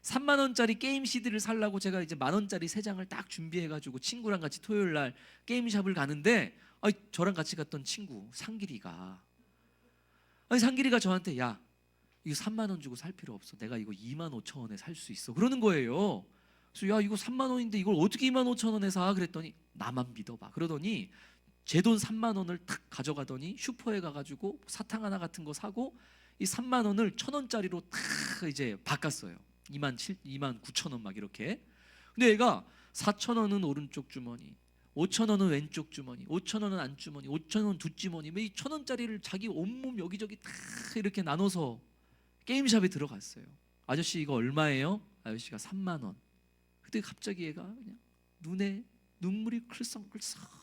3만 원짜리 게임 CD를 살라고 제가 이제 만 원짜리 3장을 딱 준비해가지고 친구랑 같이 토요일 날 게임샵을 가는데, 저랑 같이 갔던 친구 상길이가 저한테, 야, 이거 3만 원 주고 살 필요 없어. 내가 이거 2만 5천 원에 살 수 있어. 그러는 거예요. 그래서 야, 이거 3만 원인데 이걸 어떻게 2만 5천 원에 사? 그랬더니 나만 믿어봐. 그러더니 제 돈 3만 원을 탁 가져가더니 슈퍼에 가가지고 사탕 하나 같은 거 사고 이 3만 원을 1,000원짜리로 탁 이제 바꿨어요. 2만 9천 원 막 이렇게. 근데 얘가 4천 원은 오른쪽 주머니, 5천 원은 왼쪽 주머니, 5천 원은 안주머니, 5천 원 뒷주머니, 이 1,000원짜리를 자기 온몸 여기저기 다 이렇게 나눠서 게임샵에 들어갔어요. 아저씨 이거 얼마예요? 아저씨가 3만 원. 그때 갑자기 얘가 그냥 눈에 눈물이 클썽클썽.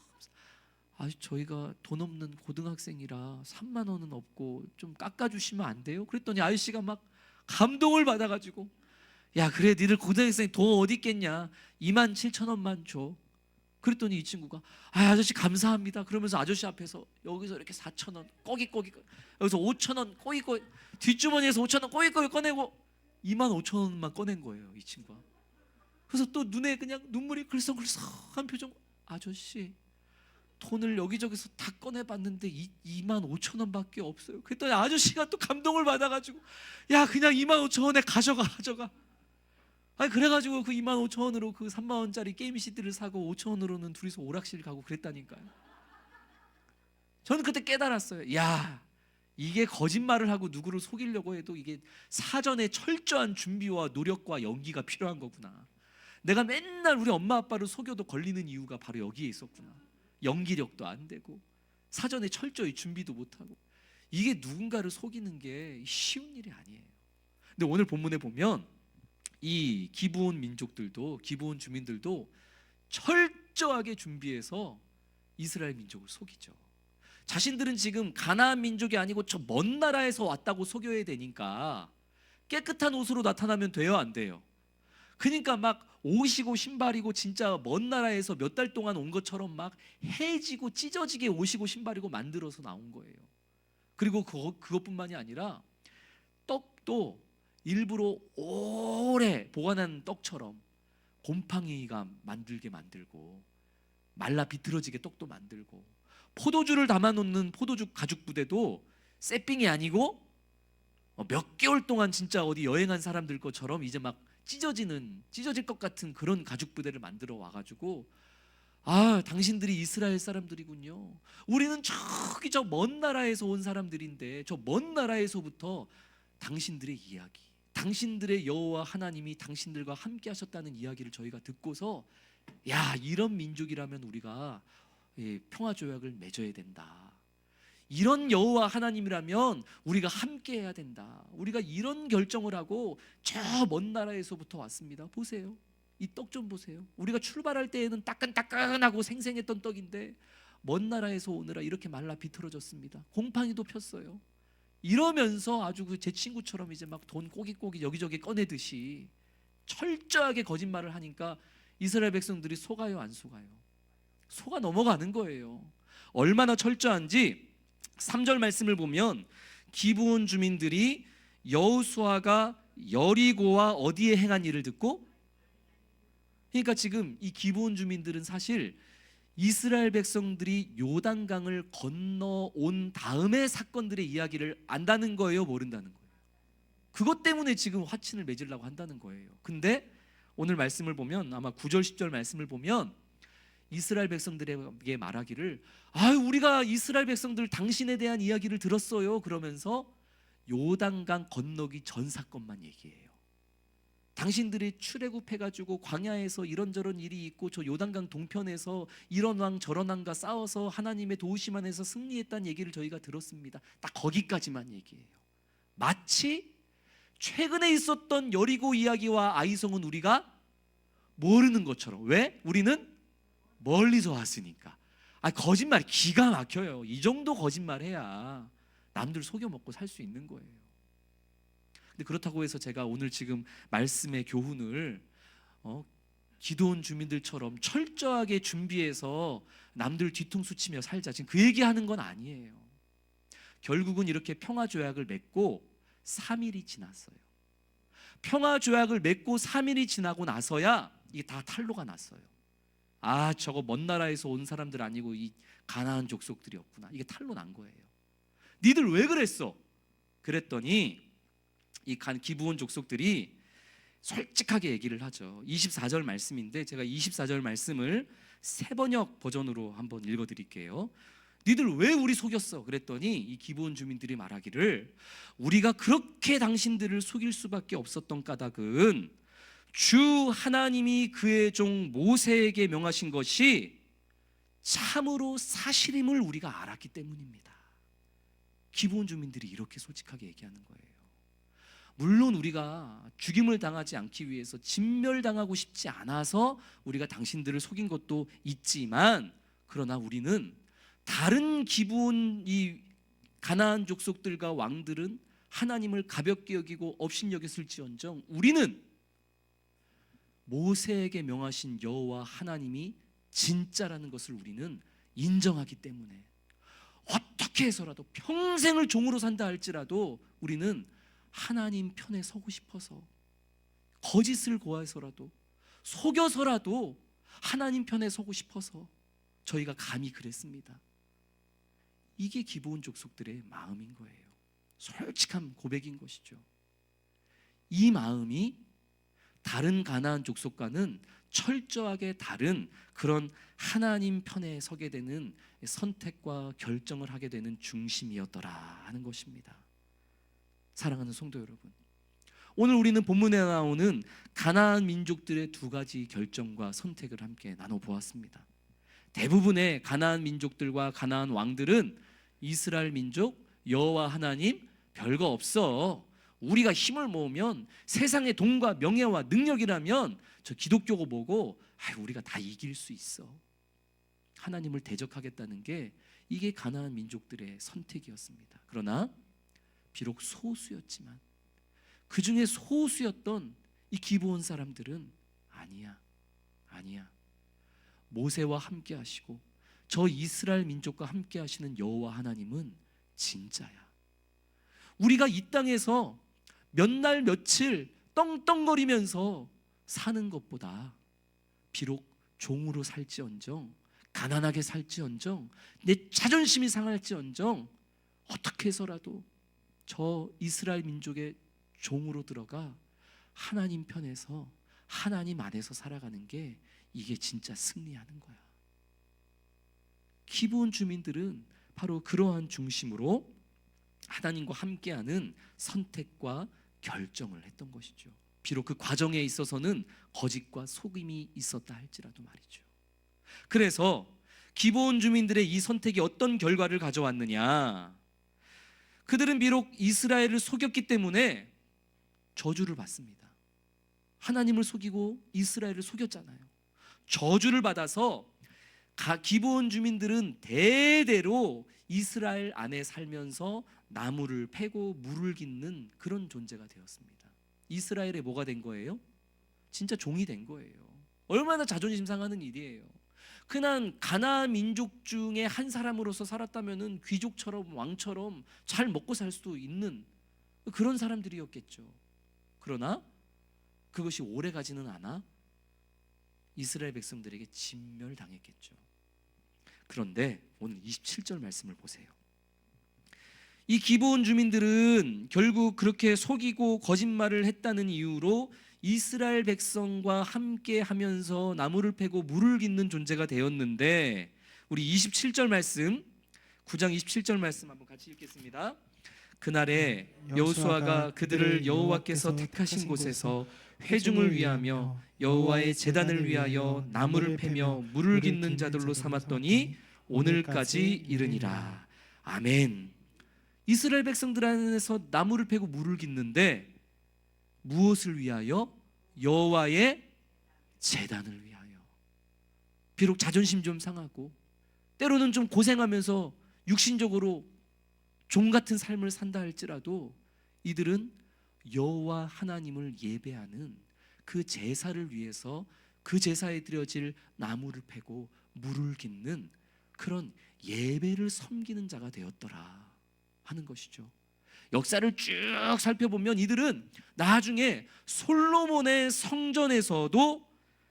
저희가 돈 없는 고등학생이라 3만 원은 없고 좀 깎아주시면 안 돼요? 그랬더니 아저씨가 막 감동을 받아가지고, 야, 그래 니들 고등학생 돈 어디 있겠냐, 2만 7천 원만 줘. 그랬더니 이 친구가 아저씨 감사합니다 그러면서 아저씨 앞에서 여기서 이렇게 4천 원 꺼기꺼기, 여기서 5천 원 꺼기꺼기, 뒷주머니에서 5천 원 꺼기꺼기 꺼내고 2만 5천 원만 꺼낸 거예요, 이 친구가. 그래서 또 눈에 그냥 눈물이 글썽글썽한 표정. 아저씨 돈을 여기저기서 다 꺼내봤는데 2만 5천 원밖에 없어요. 그랬더니 아저씨가 또 감동을 받아가지고, 야, 그냥 2만 5천 원에 가져가. 그래가지고 그 2만 5천 원으로 그 3만 원짜리 게임 CD를 사고 5천 원으로는 둘이서 오락실 가고 그랬다니까요. 저는 그때 깨달았어요. 야, 이게 거짓말을 하고 누구를 속이려고 해도 이게 사전에 철저한 준비와 노력과 연기가 필요한 거구나. 내가 맨날 우리 엄마 아빠를 속여도 걸리는 이유가 바로 여기에 있었구나. 연기력도 안 되고 사전에 철저히 준비도 못하고. 이게 누군가를 속이는 게 쉬운 일이 아니에요. 근데 오늘 본문에 보면 이 기브온 민족들도, 기브온 주민들도 철저하게 준비해서 이스라엘 민족을 속이죠. 자신들은 지금 가나안 민족이 아니고 저 먼 나라에서 왔다고 속여야 되니까 깨끗한 옷으로 나타나면 돼요, 안 돼요? 그러니까 막 옷이고 신발이고 진짜 먼 나라에서 몇 달 동안 온 것처럼 막 해지고 찢어지게 옷이고 신발이고 만들어서 나온 거예요. 그리고 그것뿐만이 아니라 떡도 일부러 오래 보관한 떡처럼 곰팡이가 만들게 만들고 말라 비틀어지게 떡도 만들고, 포도주를 담아놓는 포도주 가죽 부대도 새삥이 아니고 몇 개월 동안 진짜 어디 여행한 사람들 것처럼 이제 막 찢어질 것 같은 그런 가죽 부대를 만들어 와가지고, 당신들이 이스라엘 사람들이군요. 우리는 저기 저 먼 나라에서 온 사람들인데 저 먼 나라에서부터 당신들의 이야기, 당신들의 여호와 하나님이 당신들과 함께 하셨다는 이야기를 저희가 듣고서, 야, 이런 민족이라면 우리가 평화 조약을 맺어야 된다. 이런 여호와 하나님이라면 우리가 함께 해야 된다. 우리가 이런 결정을 하고 저 먼 나라에서부터 왔습니다. 보세요, 이 떡 좀 보세요. 우리가 출발할 때에는 따끈따끈하고 생생했던 떡인데 먼 나라에서 오느라 이렇게 말라 비틀어졌습니다. 곰팡이도 폈어요. 이러면서 아주 제 친구처럼 이제 막 돈 꼬깃꼬깃 여기저기 꺼내듯이 철저하게 거짓말을 하니까 이스라엘 백성들이 속아요, 안 속아요? 속아 넘어가는 거예요. 얼마나 철저한지 3절 말씀을 보면 기브온 주민들이 여호수아가 여리고와 어디에 행한 일을 듣고, 그러니까 지금 이 기브온 주민들은 사실 이스라엘 백성들이 요단강을 건너온 다음의 사건들의 이야기를 안다는 거예요, 모른다는 거예요? 그것 때문에 지금 화친을 맺으려고 한다는 거예요. 근데 오늘 말씀을 보면, 아마 9절 10절 말씀을 보면 이스라엘 백성들에게 말하기를, 우리가 이스라엘 백성들 당신에 대한 이야기를 들었어요, 그러면서 요단강 건너기 전 사건만 얘기해요. 당신들이 출애굽해가지고 광야에서 이런저런 일이 있고 저 요단강 동편에서 이런 왕 저런 왕과 싸워서 하나님의 도우심 안에서 승리했다는 얘기를 저희가 들었습니다. 딱 거기까지만 얘기해요. 마치 최근에 있었던 여리고 이야기와 아이성은 우리가 모르는 것처럼. 왜? 우리는 멀리서 왔으니까. 거짓말 기가 막혀요. 이 정도 거짓말 해야 남들 속여 먹고 살 수 있는 거예요. 근데 그렇다고 해서 제가 오늘 지금 말씀의 교훈을 기도원 주민들처럼 철저하게 준비해서 남들 뒤통수 치며 살자, 지금 그 얘기하는 건 아니에요. 결국은 이렇게 평화조약을 맺고 3일이 지났어요. 평화조약을 맺고 3일이 지나고 나서야 이게 다 탄로가 났어요. 저거 먼 나라에서 온 사람들 아니고 이 가나안 족속들이었구나. 이게 탄로 난 거예요. 니들 왜 그랬어? 그랬더니 이 기브온 족속들이 솔직하게 얘기를 하죠. 24절 말씀인데 제가 24절 말씀을 새번역 버전으로 한번 읽어드릴게요. 니들 왜 우리 속였어? 그랬더니 이 기브온 주민들이 말하기를, 우리가 그렇게 당신들을 속일 수밖에 없었던 까닭은 주 하나님이 그의 종 모세에게 명하신 것이 참으로 사실임을 우리가 알았기 때문입니다. 기브온 주민들이 이렇게 솔직하게 얘기하는 거예요. 물론 우리가 죽임을 당하지 않기 위해서 진멸당하고 싶지 않아서 우리가 당신들을 속인 것도 있지만, 그러나 우리는 다른 기브온 이 가나안 족속들과 왕들은 하나님을 가볍게 여기고 업신여겼을지언정 우리는 모세에게 명하신 여호와 하나님이 진짜라는 것을 우리는 인정하기 때문에 어떻게 해서라도 평생을 종으로 산다 할지라도 우리는 하나님 편에 서고 싶어서 거짓을 고해서라도 속여서라도 하나님 편에 서고 싶어서 저희가 감히 그랬습니다. 이게 기브온 족속들의 마음인 거예요. 솔직한 고백인 것이죠. 이 마음이 다른 가나안 족속과는 철저하게 다른 그런 하나님 편에 서게 되는 선택과 결정을 하게 되는 중심이었더라 하는 것입니다. 사랑하는 성도 여러분, 오늘 우리는 본문에 나오는 가나안 민족들의 두 가지 결정과 선택을 함께 나눠보았습니다. 대부분의 가나안 민족들과 가나안 왕들은 이스라엘 민족, 여호와 하나님 별거 없어, 우리가 힘을 모으면 세상의 돈과 명예와 능력이라면 저 기독교고 뭐고 우리가 다 이길 수 있어, 하나님을 대적하겠다는 게 이게 가나안 민족들의 선택이었습니다. 그러나 비록 소수였지만 그 중에 소수였던 이 기브온 사람들은 아니야. 모세와 함께 하시고 저 이스라엘 민족과 함께 하시는 여호와 하나님은 진짜야. 우리가 이 땅에서 몇 날 며칠 떵떵거리면서 사는 것보다 비록 종으로 살지언정, 가난하게 살지언정, 내 자존심이 상할지언정 어떻게 해서라도 저 이스라엘 민족의 종으로 들어가 하나님 편에서 하나님 안에서 살아가는 게 이게 진짜 승리하는 거야. 기브온 주민들은 바로 그러한 중심으로 하나님과 함께하는 선택과 결정을 했던 것이죠. 비록 그 과정에 있어서는 거짓과 속임이 있었다 할지라도 말이죠. 그래서 기브온 주민들의 이 선택이 어떤 결과를 가져왔느냐, 그들은 비록 이스라엘을 속였기 때문에 저주를 받습니다. 하나님을 속이고 이스라엘을 속였잖아요. 저주를 받아서 기브온 주민들은 대대로 이스라엘 안에 살면서 나무를 패고 물을 깃는 그런 존재가 되었습니다. 이스라엘에 뭐가 된 거예요? 진짜 종이 된 거예요. 얼마나 자존심 상하는 일이에요. 그냥 가나안 민족 중에 한 사람으로서 살았다면은 귀족처럼 왕처럼 잘 먹고 살 수도 있는 그런 사람들이었겠죠. 그러나 그것이 오래 가지는 않아 이스라엘 백성들에게 진멸당했겠죠. 그런데 오늘 27절 말씀을 보세요. 이 기브온 주민들은 결국 그렇게 속이고 거짓말을 했다는 이유로 이스라엘 백성과 함께 하면서 나무를 패고 물을 깃는 존재가 되었는데, 우리 27절 말씀, 9장 27절 말씀 한번 같이 읽겠습니다. 그날에 여호수아가 그들을 여호와께서 택하신 곳에서 회중을 위하며 여호와의 제단을 위하여 나무를 패며 물을 깃는 자들로 삼았더니 오늘까지 이르니라. 아멘. 이스라엘 백성들 안에서 나무를 패고 물을 깃는데 무엇을 위하여? 여호와의 제단을 위하여. 비록 자존심 좀 상하고 때로는 좀 고생하면서 육신적으로 종 같은 삶을 산다 할지라도 이들은 여호와 하나님을 예배하는 그 제사를 위해서 그 제사에 드려질 나무를 패고 물을 깃는 그런 예배를 섬기는 자가 되었더라 하는 것이죠. 역사를 쭉 살펴보면 이들은 나중에 솔로몬의 성전에서도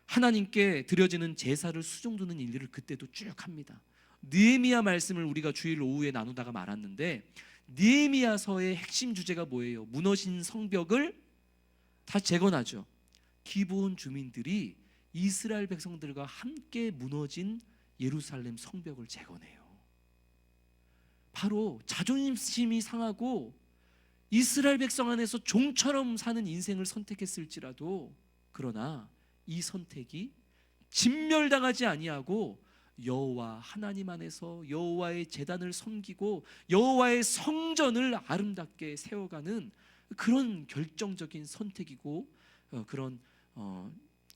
하나님께 드려지는 제사를 수종드는 일들을 그때도 쭉 합니다. 느헤미야 말씀을 우리가 주일 오후에 나누다가 말았는데, 느헤미야서의 핵심 주제가 뭐예요? 무너진 성벽을 다 재건하죠. 기브온 주민들이 이스라엘 백성들과 함께 무너진 예루살렘 성벽을 재건해요. 바로 자존심이 상하고 이스라엘 백성 안에서 종처럼 사는 인생을 선택했을지라도, 그러나 이 선택이 진멸당하지 아니하고 여호와 하나님 안에서 여호와의 제단을 섬기고 여호와의 성전을 아름답게 세워가는 그런 결정적인 선택이고 그런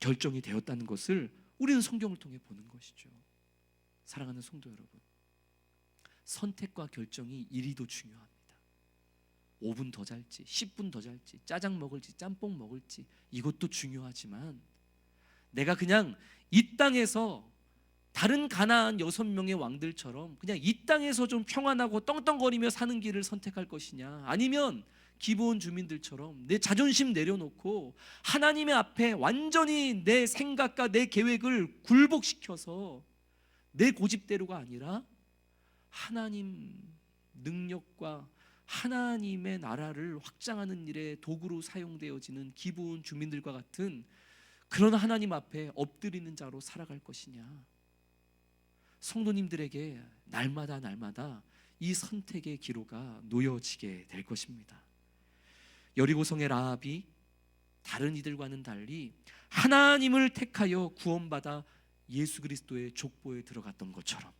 결정이 되었다는 것을 우리는 성경을 통해 보는 것이죠. 사랑하는 성도 여러분, 선택과 결정이 이리도 중요합니다. 5분 더 잘지 10분 더 잘지 짜장 먹을지 짬뽕 먹을지 이것도 중요하지만, 내가 그냥 이 땅에서 다른 가나안 6명의 왕들처럼 그냥 이 땅에서 좀 평안하고 떵떵거리며 사는 길을 선택할 것이냐, 아니면 기브온 주민들처럼 내 자존심 내려놓고 하나님의 앞에 완전히 내 생각과 내 계획을 굴복시켜서 내 고집대로가 아니라 하나님 능력과 하나님의 나라를 확장하는 일에 도구로 사용되어지는 기브온 주민들과 같은 그런 하나님 앞에 엎드리는 자로 살아갈 것이냐. 성도님들에게 날마다 이 선택의 기로가 놓여지게 될 것입니다. 여리고성의 라합이 다른 이들과는 달리 하나님을 택하여 구원받아 예수 그리스도의 족보에 들어갔던 것처럼,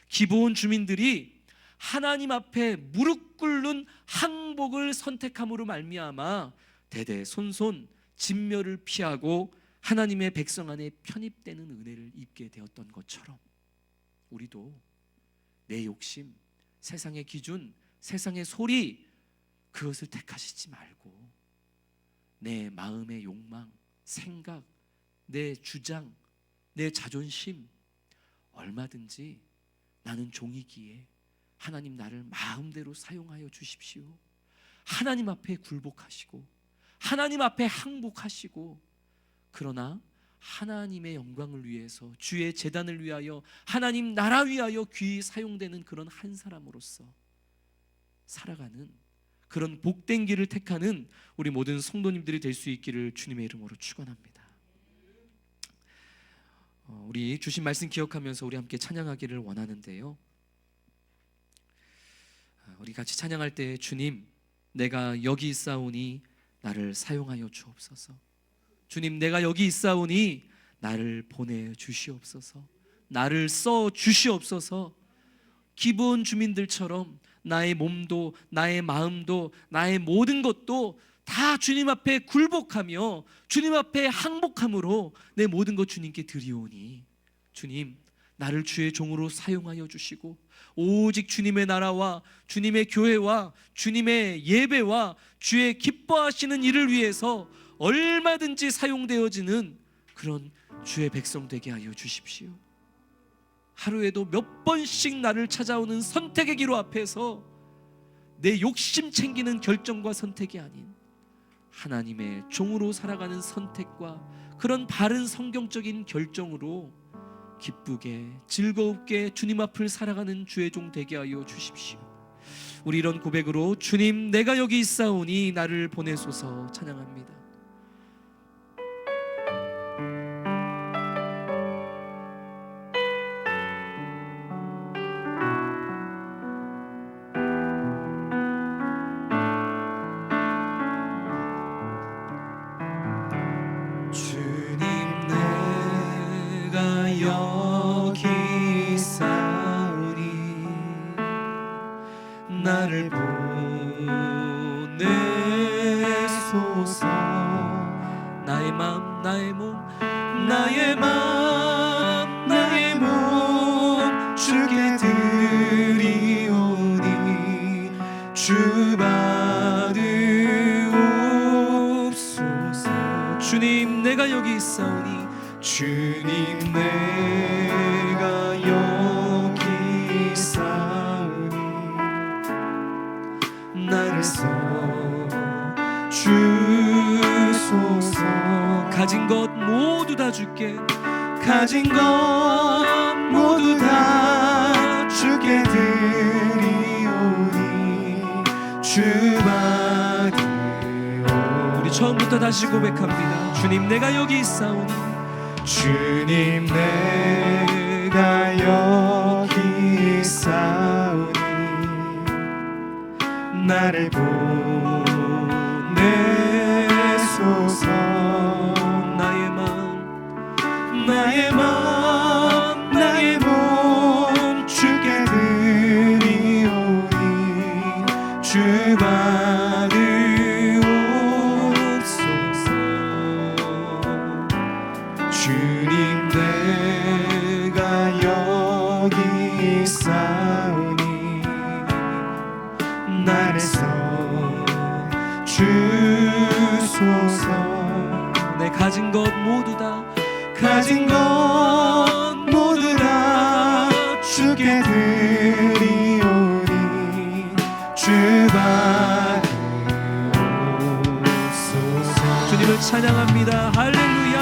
기브온 주민들이 하나님 앞에 무릎 꿇는 항복을 선택함으로 말미암아 대대손손 진멸을 피하고 하나님의 백성 안에 편입되는 은혜를 입게 되었던 것처럼, 우리도 내 욕심, 세상의 기준, 세상의 소리, 그것을 택하시지 말고 내 마음의 욕망, 생각, 내 주장, 내 자존심, 얼마든지 나는 종이기에 하나님 나를 마음대로 사용하여 주십시오. 하나님 앞에 굴복하시고 하나님 앞에 항복하시고, 그러나 하나님의 영광을 위해서 주의 제단을 위하여 하나님 나라 위하여 귀히 사용되는 그런 한 사람으로서 살아가는 그런 복된 길을 택하는 우리 모든 성도님들이 될 수 있기를 주님의 이름으로 축원합니다. 우리 주신 말씀 기억하면서 우리 함께 찬양하기를 원하는데요, 우리 같이 찬양할 때 주님 내가 여기 있사오니 나를 사용하여 주옵소서, 주님 내가 여기 있사오니 나를 보내주시옵소서, 나를 써주시옵소서. 기브온 주민들처럼 나의 몸도 나의 마음도 나의 모든 것도 다 주님 앞에 굴복하며 주님 앞에 항복함으로 내 모든 것 주님께 드리오니, 주님 나를 주의 종으로 사용하여 주시고 오직 주님의 나라와 주님의 교회와 주님의 예배와 주의 기뻐하시는 일을 위해서 얼마든지 사용되어지는 그런 주의 백성 되게 하여 주십시오. 하루에도 몇 번씩 나를 찾아오는 선택의 기로 앞에서 내 욕심 챙기는 결정과 선택이 아닌 하나님의 종으로 살아가는 선택과 그런 바른 성경적인 결정으로 기쁘게 즐겁게 주님 앞을 살아가는 주의 종 되게 하여 주십시오. 우리 이런 고백으로 주님 내가 여기 있사오니 나를 보내소서 찬양합니다. 주님 내가 여기 있사오니 나를 보내소서. 나의 마음 나의 몸 나의 마음 나의 몸 주께 드리오니 주 받으옵소서. 주님 내가 여기 있사오니 주님 내가 여기 있사오니 나를 써주소서. 가진 것 모두 다 줄게 가진 것 모두 다 주께 드리오니 주 받으옵소서. 우리 처음부터 다시 고백합니다. 주님 내가 여기 있사오니 주님 내가 여기 있사오니 나를 보내소서. 나의 마음 나의 몸 주께 드리오니 주 받으옵소서. 주님 내가 여기 있사오니 나를 써주소서. 내 가진 것 모두 다 가진 것 모두 다 주께 드리오니 주 받으옵소서. 주님을 찬양합니다. 할렐루야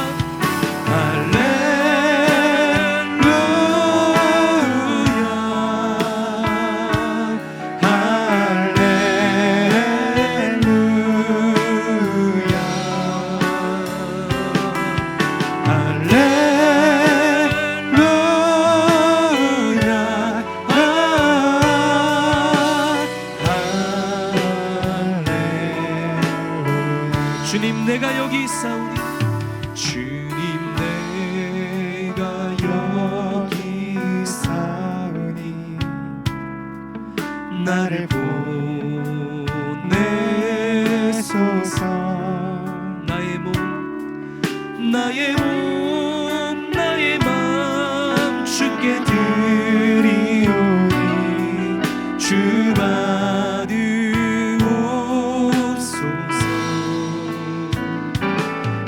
주님 내가 여기 있사오니 주님 내가 여기 있사오니 나를 보내소서. 나의 몸 나의 몸 나의 마음 주께 드리오니 주 받으옵소서.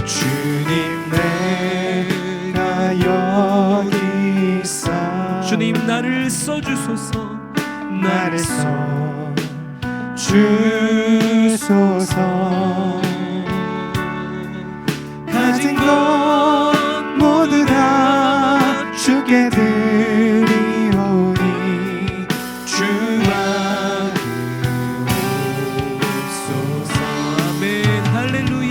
주님 내가 여기 있사오니 주님 나를 써주소서. 나를 써주소서. 가진 것 모두 다 주께 드리오니 주 받으옵소서. 아멘 할렐루야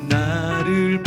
나를